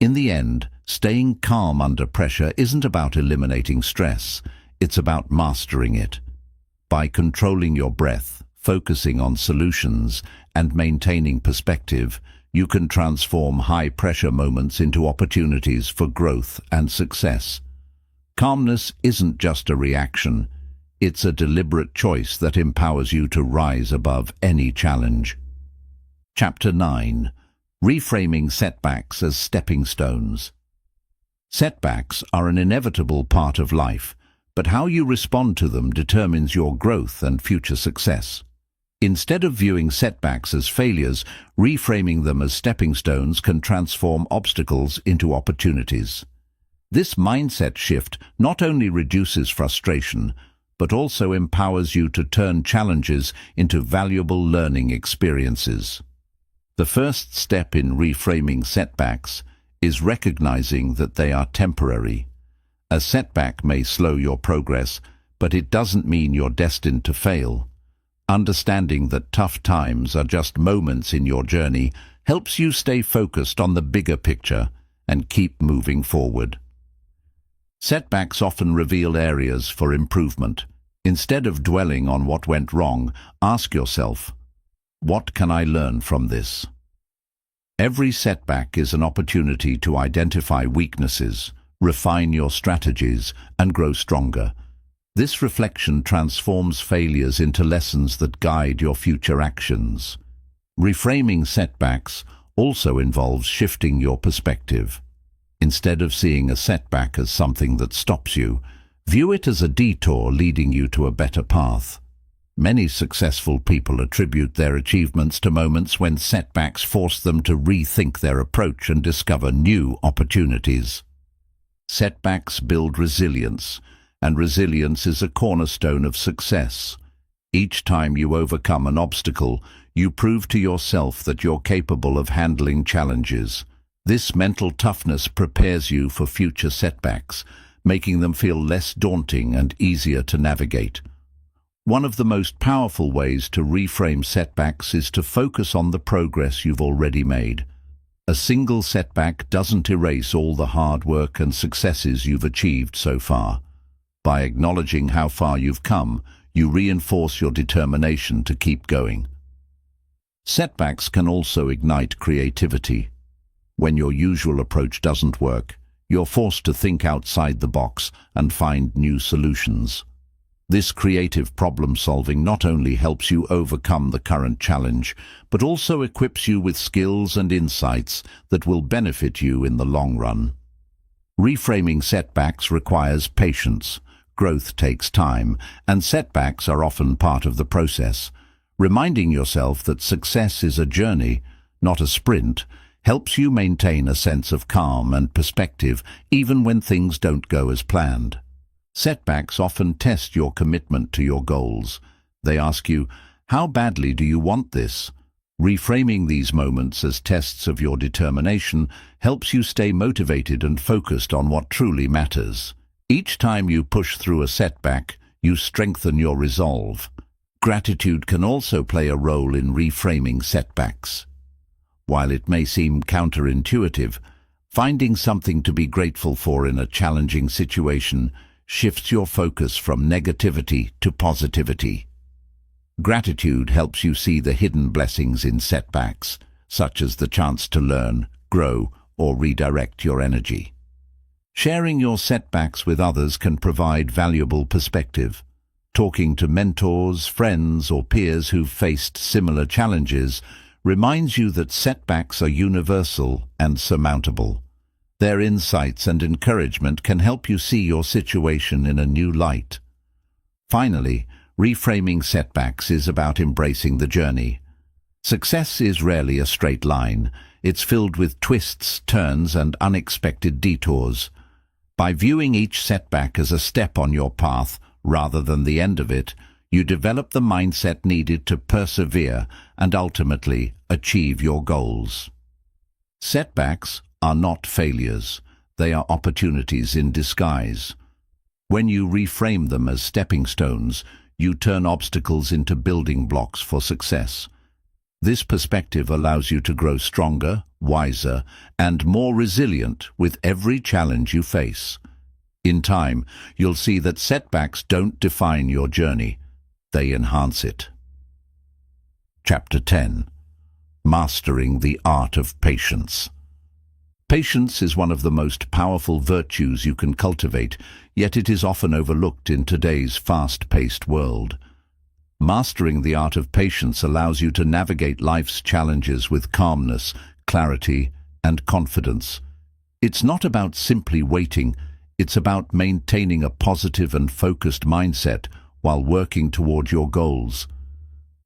In the end, staying calm under pressure isn't about eliminating stress, it's about mastering it. By controlling your breath, focusing on solutions, and maintaining perspective, you can transform high-pressure moments into opportunities for growth and success. Calmness isn't just a reaction, it's a deliberate choice that empowers you to rise above any challenge. Chapter 9. Reframing setbacks as stepping stones. Setbacks are an inevitable part of life, but how you respond to them determines your growth and future success. Instead of viewing setbacks as failures, reframing them as stepping stones can transform obstacles into opportunities. This mindset shift not only reduces frustration, but also empowers you to turn challenges into valuable learning experiences. The first step in reframing setbacks is recognizing that they are temporary. A setback may slow your progress, but it doesn't mean you're destined to fail. Understanding that tough times are just moments in your journey helps you stay focused on the bigger picture and keep moving forward. Setbacks often reveal areas for improvement. Instead of dwelling on what went wrong, ask yourself, what can I learn from this? Every setback is an opportunity to identify weaknesses, refine your strategies, and grow stronger. This reflection transforms failures into lessons that guide your future actions. Reframing setbacks also involves shifting your perspective. Instead of seeing a setback as something that stops you, view it as a detour leading you to a better path. Many successful people attribute their achievements to moments when setbacks force them to rethink their approach and discover new opportunities. Setbacks build resilience, and resilience is a cornerstone of success. Each time you overcome an obstacle, you prove to yourself that you're capable of handling challenges. This mental toughness prepares you for future setbacks, making them feel less daunting and easier to navigate. One of the most powerful ways to reframe setbacks is to focus on the progress you've already made. A single setback doesn't erase all the hard work and successes you've achieved so far. By acknowledging how far you've come, you reinforce your determination to keep going. Setbacks can also ignite creativity. When your usual approach doesn't work, you're forced to think outside the box and find new solutions. This creative problem-solving not only helps you overcome the current challenge, but also equips you with skills and insights that will benefit you in the long run. Reframing setbacks requires patience. Growth takes time, and setbacks are often part of the process. Reminding yourself that success is a journey, not a sprint, helps you maintain a sense of calm and perspective even when things don't go as planned. Setbacks often test your commitment to your goals. They ask you, how badly do you want this? Reframing these moments as tests of your determination helps you stay motivated and focused on what truly matters. Each time you push through a setback, you strengthen your resolve. Gratitude can also play a role in reframing setbacks. While it may seem counterintuitive, finding something to be grateful for in a challenging situation shifts your focus from negativity to positivity. Gratitude helps you see the hidden blessings in setbacks, such as the chance to learn, grow, or redirect your energy. Sharing your setbacks with others can provide valuable perspective. Talking to mentors, friends, or peers who've faced similar challenges reminds you that setbacks are universal and surmountable. Their insights and encouragement can help you see your situation in a new light. Finally, reframing setbacks is about embracing the journey. Success is rarely a straight line. It's filled with twists, turns, and unexpected detours. By viewing each setback as a step on your path rather than the end of it, you develop the mindset needed to persevere and ultimately achieve your goals. Setbacks are not failures. They are opportunities in disguise. When you reframe them as stepping stones, you turn obstacles into building blocks for success. This perspective allows you to grow stronger, wiser, and more resilient with every challenge you face. In time, you'll see that setbacks don't define your journey. They enhance it. Chapter 10. Mastering the Art of Patience. Patience is one of the most powerful virtues you can cultivate, yet it is often overlooked in today's fast-paced world. Mastering the art of patience allows you to navigate life's challenges with calmness, clarity, and confidence. It's not about simply waiting, it's about maintaining a positive and focused mindset while working toward your goals.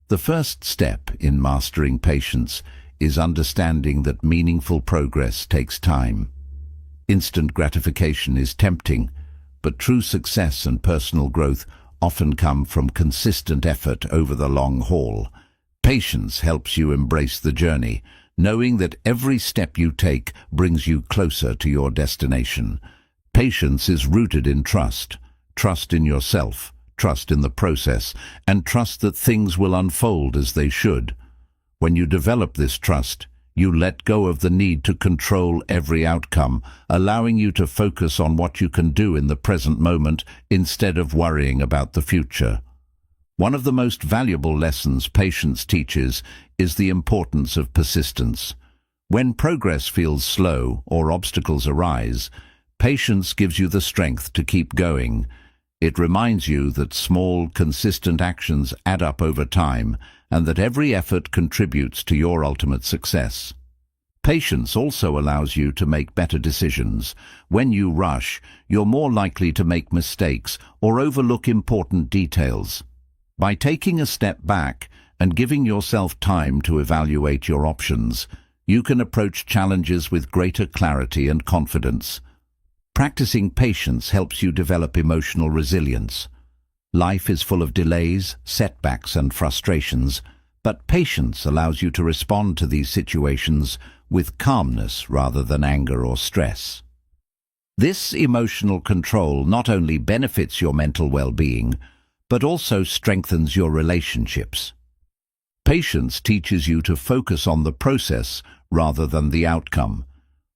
The first step in mastering patience is understanding that meaningful progress takes time. Instant gratification is tempting, but true success and personal growth often come from consistent effort over the long haul. Patience helps you embrace the journey, knowing that every step you take brings you closer to your destination. Patience is rooted in trust. Trust in yourself, trust in the process, and trust that things will unfold as they should. When you develop this trust, you let go of the need to control every outcome, allowing you to focus on what you can do in the present moment instead of worrying about the future. One of the most valuable lessons patience teaches is the importance of persistence. When progress feels slow or obstacles arise, patience gives you the strength to keep going. It reminds you that small, consistent actions add up over time and that every effort contributes to your ultimate success. Patience also allows you to make better decisions. When you rush, you're more likely to make mistakes or overlook important details. By taking a step back and giving yourself time to evaluate your options, you can approach challenges with greater clarity and confidence. Practicing patience helps you develop emotional resilience. Life is full of delays, setbacks, and frustrations, but patience allows you to respond to these situations with calmness rather than anger or stress. This emotional control not only benefits your mental well-being, but also strengthens your relationships. Patience teaches you to focus on the process rather than the outcome.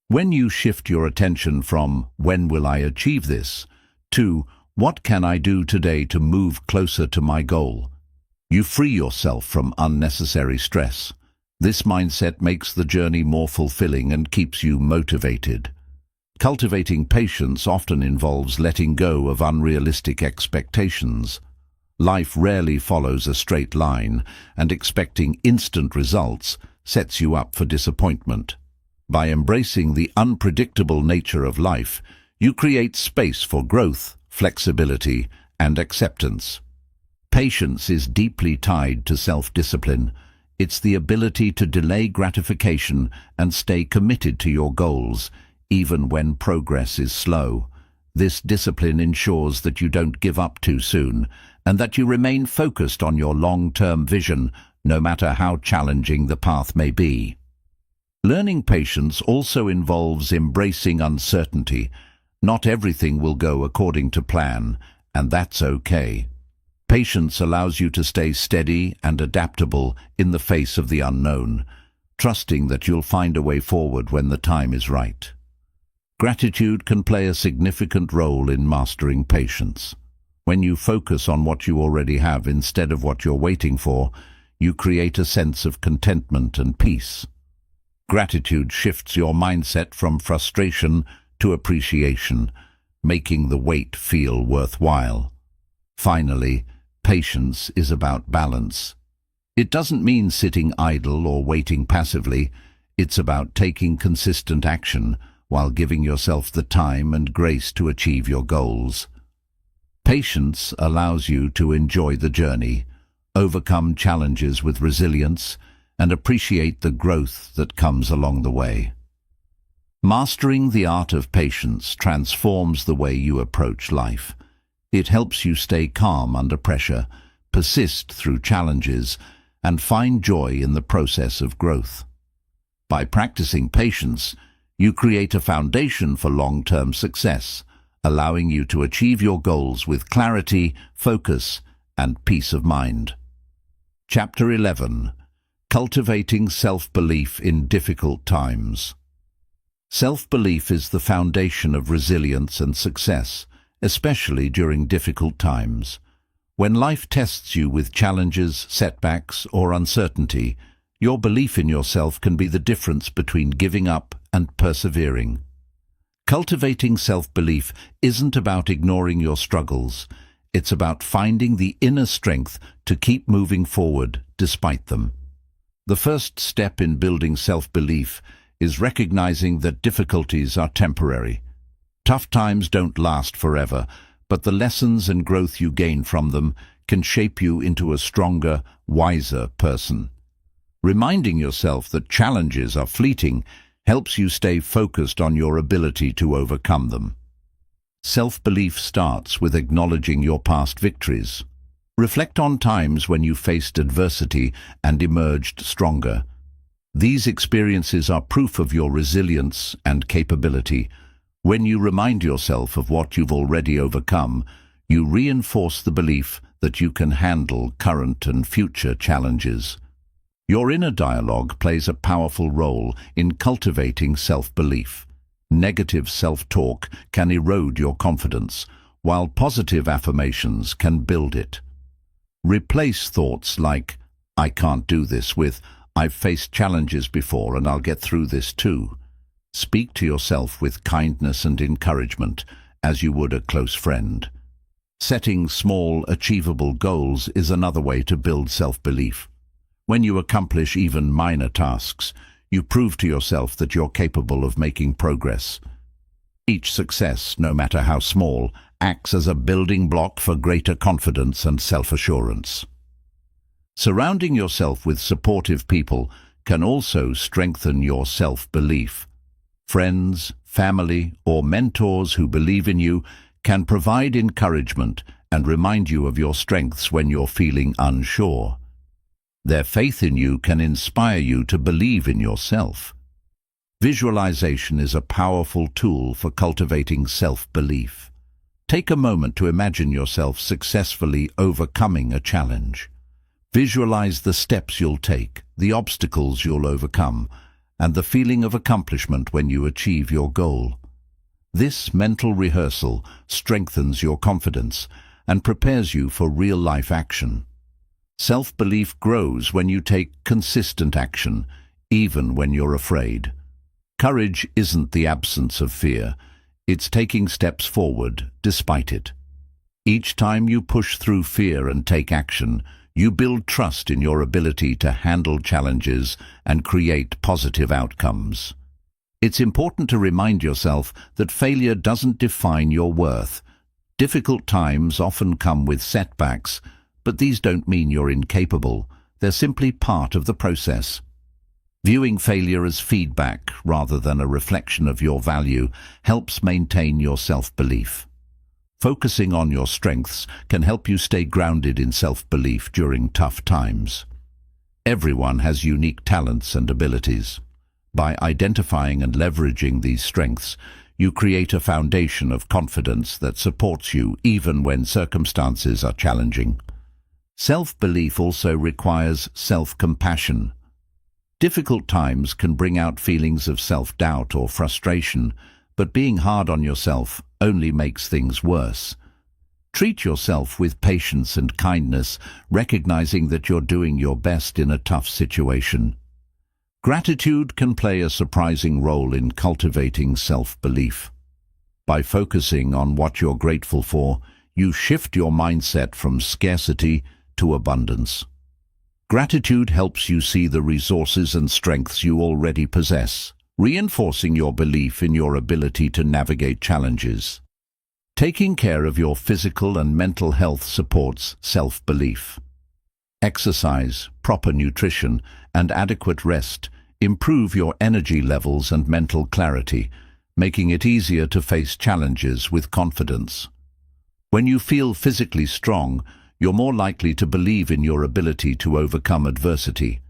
When you shift your attention from "when will I achieve this" to "what can I do today to move closer to my goal," you free yourself from unnecessary stress. This mindset makes the journey more fulfilling and keeps you motivated. Cultivating patience often involves letting go of unrealistic expectations. Life rarely follows a straight line, and expecting instant results sets you up for disappointment. By embracing the unpredictable nature of life, you create space for growth, flexibility, and acceptance. Patience is deeply tied to self-discipline. It's the ability to delay gratification and stay committed to your goals, even when progress is slow. This discipline ensures that you don't give up too soon, and that you remain focused on your long-term vision, no matter how challenging the path may be. Learning patience also involves embracing uncertainty. Not everything will go according to plan, and that's okay. Patience allows you to stay steady and adaptable in the face of the unknown, trusting that you'll find a way forward when the time is right. Gratitude can play a significant role in mastering patience. When you focus on what you already have instead of what you're waiting for, you create a sense of contentment and peace. Gratitude shifts your mindset from frustration to appreciation, making the wait feel worthwhile. Finally, patience is about balance. It doesn't mean sitting idle or waiting passively. It's about taking consistent action while giving yourself the time and grace to achieve your goals. Patience allows you to enjoy the journey, overcome challenges with resilience, and appreciate the growth that comes along the way. Mastering the art of patience transforms the way you approach life. It helps you stay calm under pressure, persist through challenges, and find joy in the process of growth. By practicing patience, you create a foundation for long-term success, allowing you to achieve your goals with clarity, focus, and peace of mind. Chapter 11. Cultivating Self-Belief in Difficult Times. Self-belief is the foundation of resilience and success, especially during difficult times. When life tests you with challenges, setbacks, or uncertainty, your belief in yourself can be the difference between giving up and persevering. Cultivating self-belief isn't about ignoring your struggles. It's about finding the inner strength to keep moving forward despite them. The first step in building self-belief is recognizing that difficulties are temporary. Tough times don't last forever, but the lessons and growth you gain from them can shape you into a stronger, wiser person. Reminding yourself that challenges are fleeting helps you stay focused on your ability to overcome them. Self-belief starts with acknowledging your past victories. Reflect on times when you faced adversity and emerged stronger. These experiences are proof of your resilience and capability. When you remind yourself of what you've already overcome, you reinforce the belief that you can handle current and future challenges. Your inner dialogue plays a powerful role in cultivating self-belief. Negative self-talk can erode your confidence, while positive affirmations can build it. Replace thoughts like, "I can't do this," with, "I've faced challenges before and I'll get through this too." Speak to yourself with kindness and encouragement, as you would a close friend. Setting small, achievable goals is another way to build self-belief. When you accomplish even minor tasks, you prove to yourself that you're capable of making progress. Each success, no matter how small, acts as a building block for greater confidence and self-assurance. Surrounding yourself with supportive people can also strengthen your self-belief. Friends, family, or mentors who believe in you can provide encouragement and remind you of your strengths when you're feeling unsure. Their faith in you can inspire you to believe in yourself. Visualization is a powerful tool for cultivating self-belief. Take a moment to imagine yourself successfully overcoming a challenge. Visualize the steps you'll take, the obstacles you'll overcome, and the feeling of accomplishment when you achieve your goal. This mental rehearsal strengthens your confidence and prepares you for real-life action. Self-belief grows when you take consistent action, even when you're afraid. Courage isn't the absence of fear, it's taking steps forward despite it. Each time you push through fear and take action, you build trust in your ability to handle challenges and create positive outcomes. It's important to remind yourself that failure doesn't define your worth. Difficult times often come with setbacks, but these don't mean you're incapable. They're simply part of the process. Viewing failure as feedback rather than a reflection of your value helps maintain your self-belief. Focusing on your strengths can help you stay grounded in self-belief during tough times. Everyone has unique talents and abilities. By identifying and leveraging these strengths, you create a foundation of confidence that supports you even when circumstances are challenging. Self-belief also requires self-compassion. Difficult times can bring out feelings of self-doubt or frustration, but being hard on yourself only makes things worse. Treat yourself with patience and kindness, recognizing that you're doing your best in a tough situation. Gratitude can play a surprising role in cultivating self-belief. By focusing on what you're grateful for, you shift your mindset from scarcity to abundance. Gratitude helps you see the resources and strengths you already possess, reinforcing your belief in your ability to navigate challenges. Taking care of your physical and mental health supports self-belief. Exercise, proper nutrition, and adequate rest improve your energy levels and mental clarity, making it easier to face challenges with confidence. When you feel physically strong, you're more likely to believe in your ability to overcome adversity.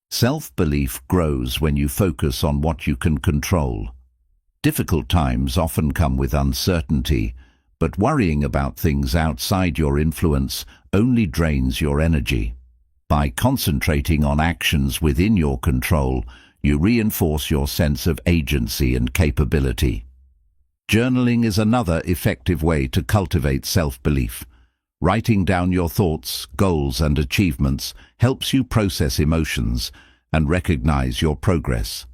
Self-belief grows when you focus on what you can control. Difficult times often come with uncertainty, but worrying about things outside your influence only drains your energy. By concentrating on actions within your control, you reinforce your sense of agency and capability. Journaling is another effective way to cultivate self-belief. Writing down your thoughts, goals, and achievements helps you process emotions and recognize your progress.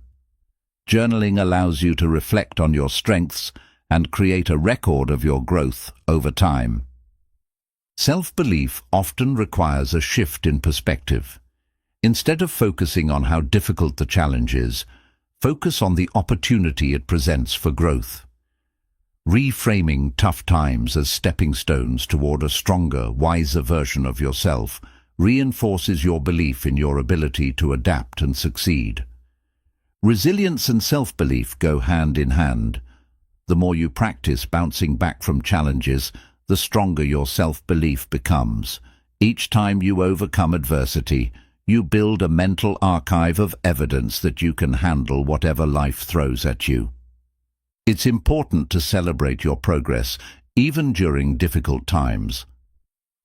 Journaling allows you to reflect on your strengths and create a record of your growth over time. Self-belief often requires a shift in perspective. Instead of focusing on how difficult the challenge is, focus on the opportunity it presents for growth. Reframing tough times as stepping stones toward a stronger, wiser version of yourself reinforces your belief in your ability to adapt and succeed. Resilience and self-belief go hand in hand. The more you practice bouncing back from challenges, the stronger your self-belief becomes. Each time you overcome adversity, you build a mental archive of evidence that you can handle whatever life throws at you. It's important to celebrate your progress, even during difficult times.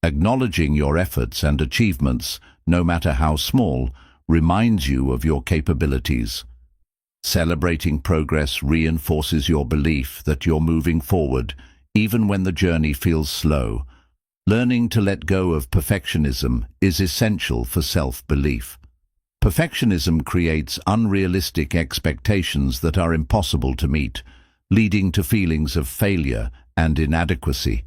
Acknowledging your efforts and achievements, no matter how small, reminds you of your capabilities. Celebrating progress reinforces your belief that you're moving forward, even when the journey feels slow. Learning to let go of perfectionism is essential for self-belief. Perfectionism creates unrealistic expectations that are impossible to meet, leading to feelings of failure and inadequacy.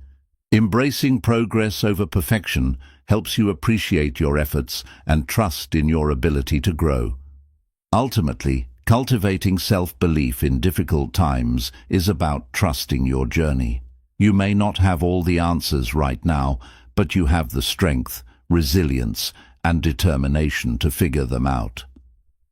Embracing progress over perfection helps you appreciate your efforts and trust in your ability to grow. Ultimately, Cultivating self-belief in difficult times is about trusting your journey. You may not have all the answers right now, but you have the strength, resilience, and determination to figure them out.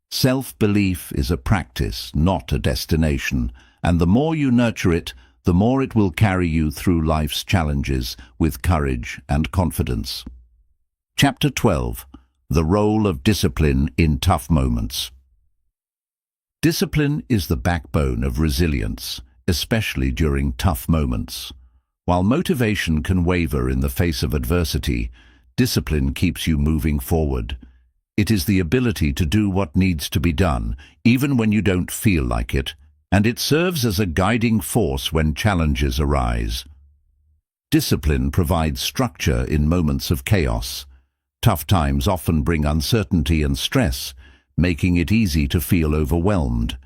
Self-belief is a practice, not a destination, and the more you nurture it, the more it will carry you through life's challenges with courage and confidence. Chapter 12. The Role of Discipline in Tough Moments. Discipline is the backbone of resilience, especially during tough moments. While motivation can waver in the face of adversity, discipline keeps you moving forward. It is the ability to do what needs to be done, even when you don't feel like it, and it serves as a guiding force when challenges arise. Discipline provides structure in moments of chaos. Tough times often bring uncertainty and stress, making it easy to feel overwhelmed.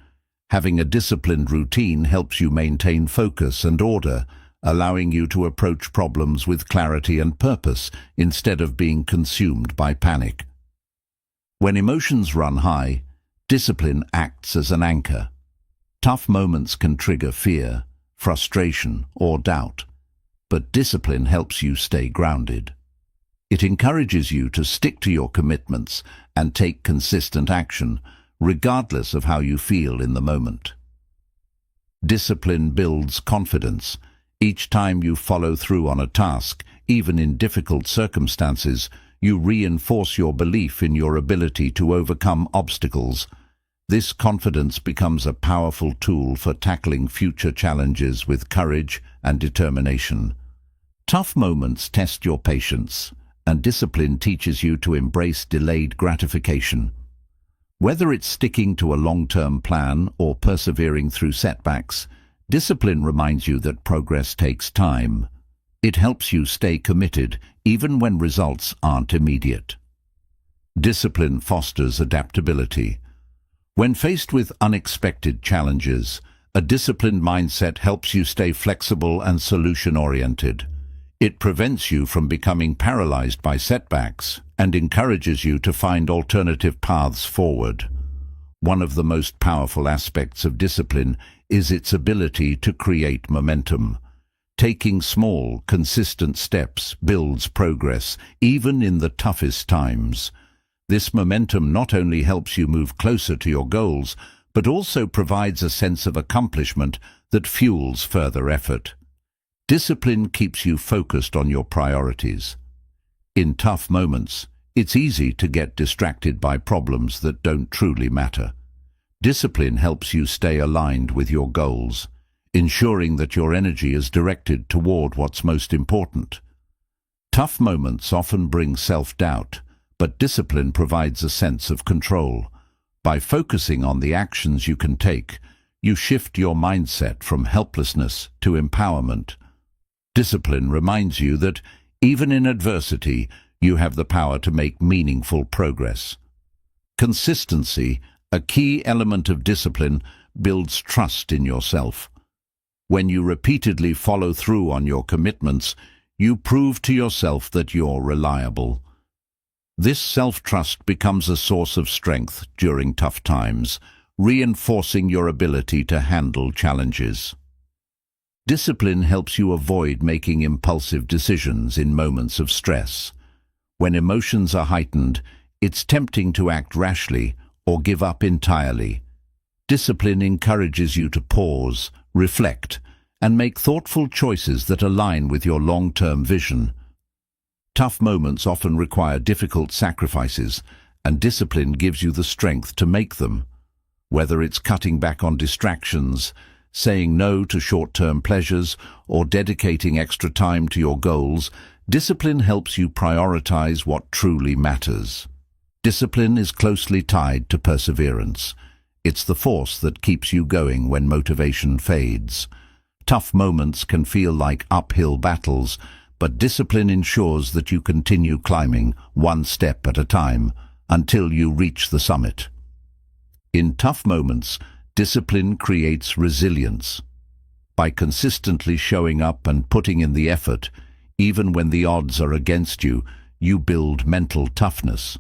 Having a disciplined routine helps you maintain focus and order, allowing you to approach problems with clarity and purpose instead of being consumed by panic. When emotions run high, discipline acts as an anchor. Tough moments can trigger fear, frustration, or doubt, but discipline helps you stay grounded. It encourages you to stick to your commitments and take consistent action, regardless of how you feel in the moment. Discipline builds confidence. Each time you follow through on a task, even in difficult circumstances, you reinforce your belief in your ability to overcome obstacles. This confidence becomes a powerful tool for tackling future challenges with courage and determination. Tough moments test your patience, and discipline teaches you to embrace delayed gratification. Whether it's sticking to a long-term plan or persevering through setbacks, discipline reminds you that progress takes time. It helps you stay committed even when results aren't immediate. Discipline fosters adaptability. When faced with unexpected challenges, a disciplined mindset helps you stay flexible and solution-oriented. It prevents you from becoming paralyzed by setbacks and encourages you to find alternative paths forward. One of the most powerful aspects of discipline is its ability to create momentum. Taking small, consistent steps builds progress, even in the toughest times. This momentum not only helps you move closer to your goals, but also provides a sense of accomplishment that fuels further effort. Discipline keeps you focused on your priorities. In tough moments, it's easy to get distracted by problems that don't truly matter. Discipline helps you stay aligned with your goals, ensuring that your energy is directed toward what's most important. Tough moments often bring self-doubt, but discipline provides a sense of control. By focusing on the actions you can take, you shift your mindset from helplessness to empowerment. Discipline reminds you that, even in adversity, you have the power to make meaningful progress. Consistency, a key element of discipline, builds trust in yourself. When you repeatedly follow through on your commitments, you prove to yourself that you're reliable. This self-trust becomes a source of strength during tough times, reinforcing your ability to handle challenges. Discipline helps you avoid making impulsive decisions in moments of stress. When emotions are heightened, it's tempting to act rashly or give up entirely. Discipline encourages you to pause, reflect, and make thoughtful choices that align with your long-term vision. Tough moments often require difficult sacrifices, and discipline gives you the strength to make them. Whether it's cutting back on distractions, saying no to short-term pleasures, or dedicating extra time to your goals, discipline helps you prioritize what truly matters. Discipline is closely tied to perseverance. It's the force that keeps you going when motivation fades. Tough moments can feel like uphill battles, but discipline ensures that you continue climbing one step at a time until you reach the summit. In tough moments, discipline creates resilience. By consistently showing up and putting in the effort, even when the odds are against you, you build mental toughness.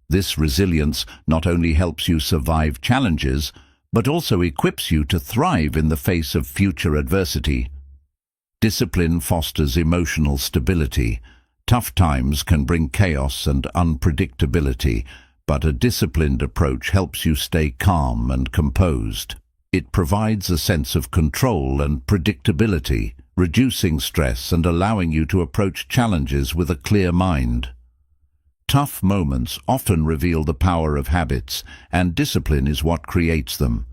This resilience not only helps you survive challenges, but also equips you to thrive in the face of future adversity. Discipline fosters emotional stability. Tough times can bring chaos and unpredictability, but a disciplined approach helps you stay calm and composed. It provides a sense of control and predictability, reducing stress and allowing you to approach challenges with a clear mind. Tough moments often reveal the power of habits, and discipline is what creates them.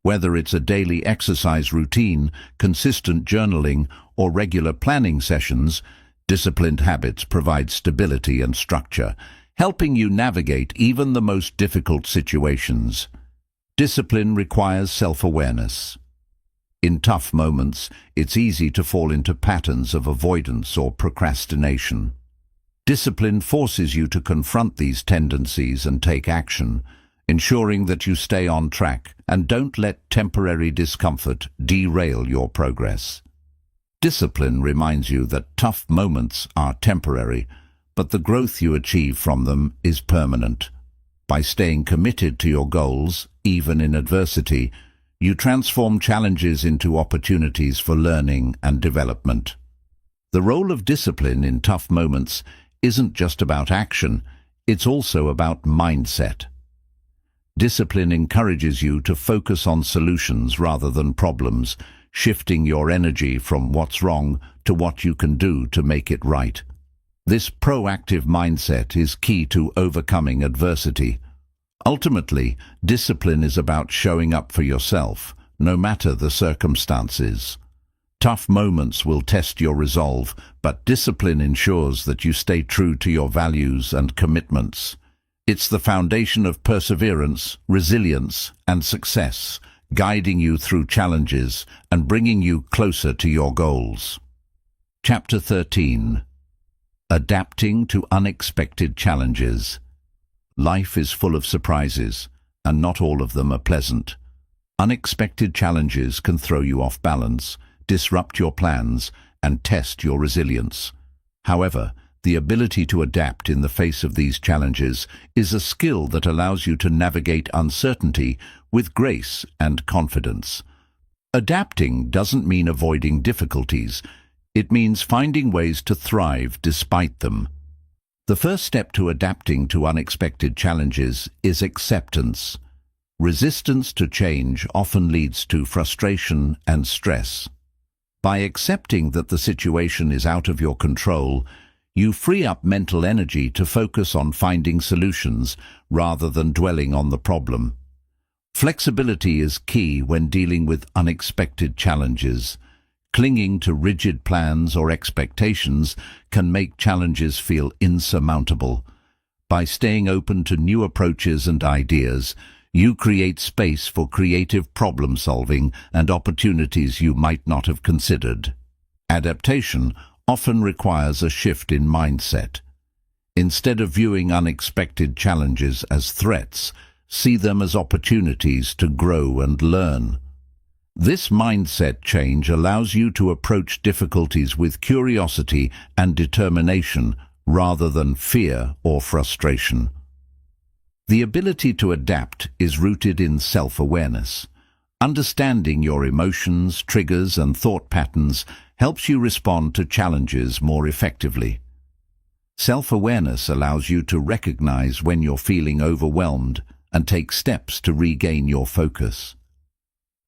Whether it's a daily exercise routine, consistent journaling, or regular planning sessions, disciplined habits provide stability and structure, helping you navigate even the most difficult situations. Discipline requires self-awareness. In tough moments, it's easy to fall into patterns of avoidance or procrastination. Discipline forces you to confront these tendencies and take action, ensuring that you stay on track and don't let temporary discomfort derail your progress. Discipline reminds you that tough moments are temporary, but the growth you achieve from them is permanent. By staying committed to your goals, even in adversity, you transform challenges into opportunities for learning and development. The role of discipline in tough moments isn't just about action, it's also about mindset. Discipline encourages you to focus on solutions rather than problems, shifting your energy from what's wrong to what you can do to make it right. This proactive mindset is key to overcoming adversity. Ultimately, discipline is about showing up for yourself, no matter the circumstances. Tough moments will test your resolve, but discipline ensures that you stay true to your values and commitments. It's the foundation of perseverance, resilience, and success, guiding you through challenges and bringing you closer to your goals. Chapter 13. Adapting to unexpected challenges. Life is full of surprises, and not all of them are pleasant. Unexpected challenges can throw you off balance, disrupt your plans, and test your resilience. However, the ability to adapt in the face of these challenges is a skill that allows you to navigate uncertainty with grace and confidence. Adapting doesn't mean avoiding difficulties. It means finding ways to thrive despite them. The first step to adapting to unexpected challenges is acceptance. Resistance to change often leads to frustration and stress. By accepting that the situation is out of your control, you free up mental energy to focus on finding solutions rather than dwelling on the problem. Flexibility is key when dealing with unexpected challenges. Clinging to rigid plans or expectations can make challenges feel insurmountable. By staying open to new approaches and ideas, you create space for creative problem-solving and opportunities you might not have considered. Adaptation often requires a shift in mindset. Instead of viewing unexpected challenges as threats, see them as opportunities to grow and learn. This mindset change allows you to approach difficulties with curiosity and determination rather than fear or frustration. The ability to adapt is rooted in self-awareness. Understanding your emotions, triggers, and thought patterns helps you respond to challenges more effectively. Self-awareness allows you to recognize when you're feeling overwhelmed and take steps to regain your focus.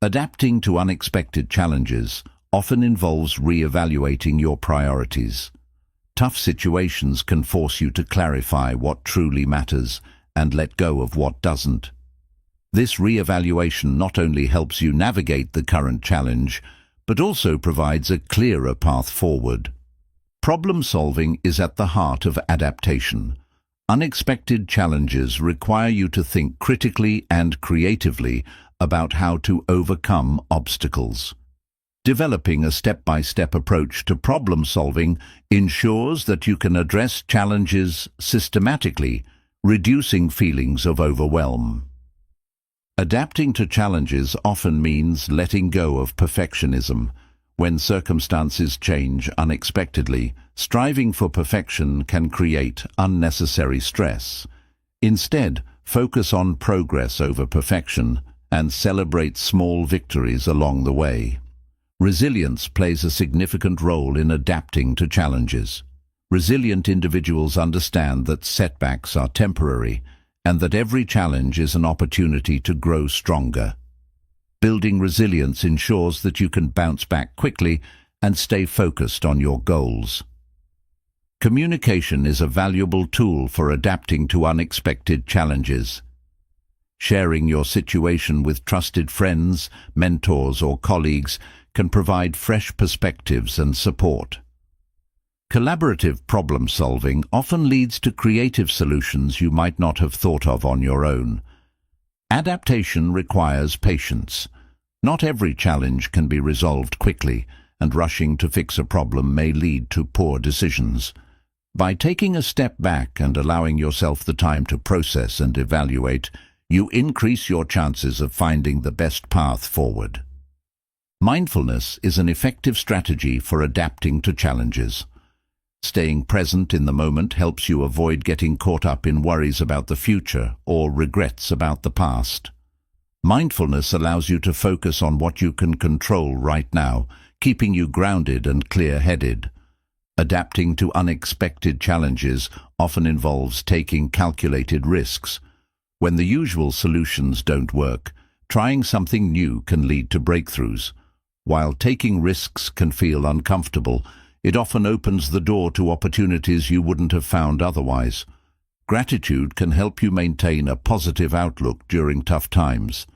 Adapting to unexpected challenges often involves re-evaluating your priorities. Tough situations can force you to clarify what truly matters and let go of what doesn't. This re-evaluation not only helps you navigate the current challenge, but also provides a clearer path forward. Problem-solving is at the heart of adaptation. Unexpected challenges require you to think critically and creatively about how to overcome obstacles. Developing a step-by-step approach to problem-solving ensures that you can address challenges systematically, reducing feelings of overwhelm. Adapting to challenges often means letting go of perfectionism. When circumstances change unexpectedly, striving for perfection can create unnecessary stress. Instead, focus on progress over perfection and celebrate small victories along the way. Resilience plays a significant role in adapting to challenges. Resilient individuals understand that setbacks are temporary and that every challenge is an opportunity to grow stronger. Building resilience ensures that you can bounce back quickly and stay focused on your goals. Communication is a valuable tool for adapting to unexpected challenges. Sharing your situation with trusted friends, mentors, or colleagues can provide fresh perspectives and support. Collaborative problem-solving often leads to creative solutions you might not have thought of on your own. Adaptation requires patience. Not every challenge can be resolved quickly, and rushing to fix a problem may lead to poor decisions. By taking a step back and allowing yourself the time to process and evaluate, you increase your chances of finding the best path forward. Mindfulness is an effective strategy for adapting to challenges. Staying present in the moment helps you avoid getting caught up in worries about the future or regrets about the past. Mindfulness allows you to focus on what you can control right now, keeping you grounded and clear-headed. Adapting to unexpected challenges often involves taking calculated risks. When the usual solutions don't work, trying something new can lead to breakthroughs. While taking risks can feel uncomfortable, it often opens the door to opportunities you wouldn't have found otherwise. Gratitude can help you maintain a positive outlook during tough times.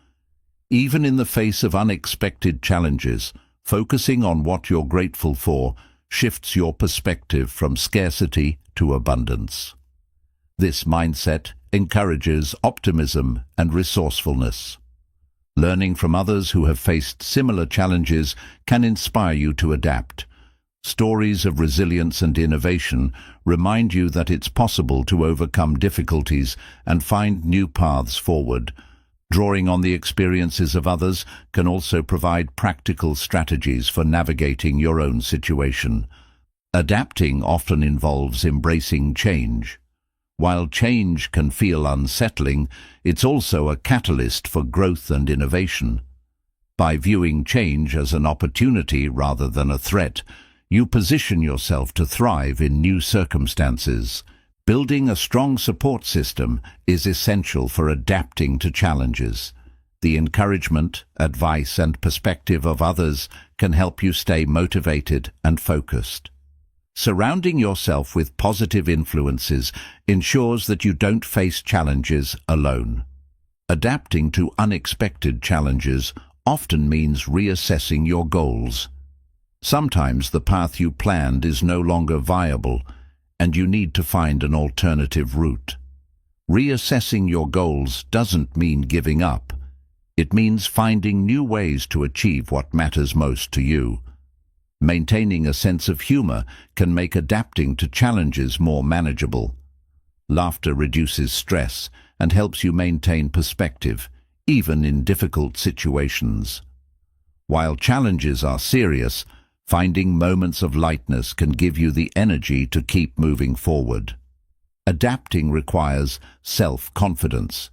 Even in the face of unexpected challenges, focusing on what you're grateful for shifts your perspective from scarcity to abundance. This mindset encourages optimism and resourcefulness. Learning from others who have faced similar challenges can inspire you to adapt. Stories of resilience and innovation remind you that it's possible to overcome difficulties and find new paths forward. Drawing on the experiences of others can also provide practical strategies for navigating your own situation. Adapting often involves embracing change. While change can feel unsettling, it's also a catalyst for growth and innovation. By viewing change as an opportunity rather than a threat, you position yourself to thrive in new circumstances. Building a strong support system is essential for adapting to challenges. The encouragement, advice, and perspective of others can help you stay motivated and focused. Surrounding yourself with positive influences ensures that you don't face challenges alone. Adapting to unexpected challenges often means reassessing your goals. Sometimes the path you planned is no longer viable, and you need to find an alternative route. Reassessing your goals doesn't mean giving up. It means finding new ways to achieve what matters most to you. Maintaining a sense of humor can make adapting to challenges more manageable. Laughter reduces stress and helps you maintain perspective, even in difficult situations. While challenges are serious, finding moments of lightness can give you the energy to keep moving forward. Adapting requires self-confidence.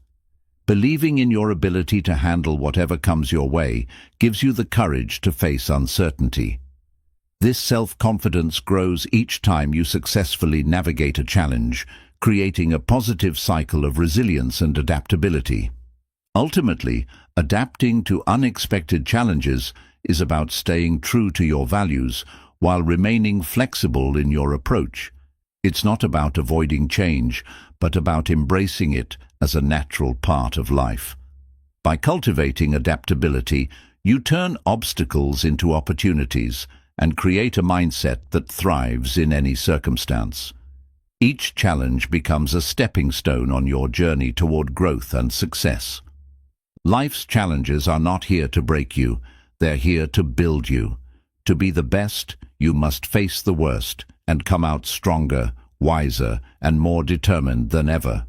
Believing in your ability to handle whatever comes your way gives you the courage to face uncertainty. This self-confidence grows each time you successfully navigate a challenge, creating a positive cycle of resilience and adaptability. Ultimately, adapting to unexpected challenges is about staying true to your values while remaining flexible in your approach. It's not about avoiding change, but about embracing it as a natural part of life. By cultivating adaptability, you turn obstacles into opportunities and create a mindset that thrives in any circumstance. Each challenge becomes a stepping stone on your journey toward growth and success. Life's challenges are not here to break you, they're here to build you. To be the best, you must face the worst and come out stronger, wiser, and more determined than ever.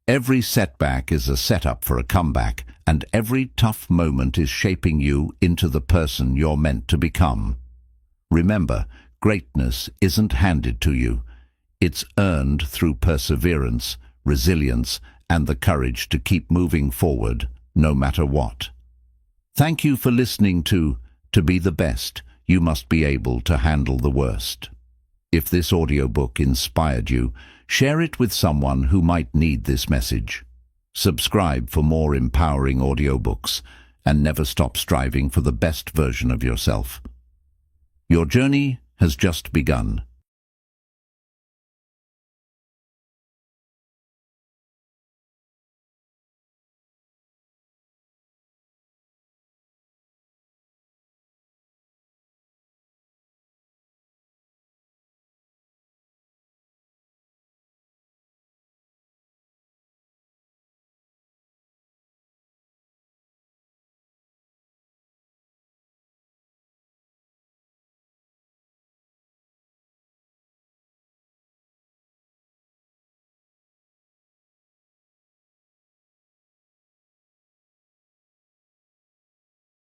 Every setback is a setup for a comeback, and every tough moment is shaping you into the person you're meant to become. Remember, greatness isn't handed to you. It's earned through perseverance, resilience, and the courage to keep moving forward, no matter what. Thank you for listening to be the best, you must be able to handle the worst. If this audiobook inspired you, share it with someone who might need this message. Subscribe for more empowering audiobooks, and never stop striving for the best version of yourself. Your journey has just begun.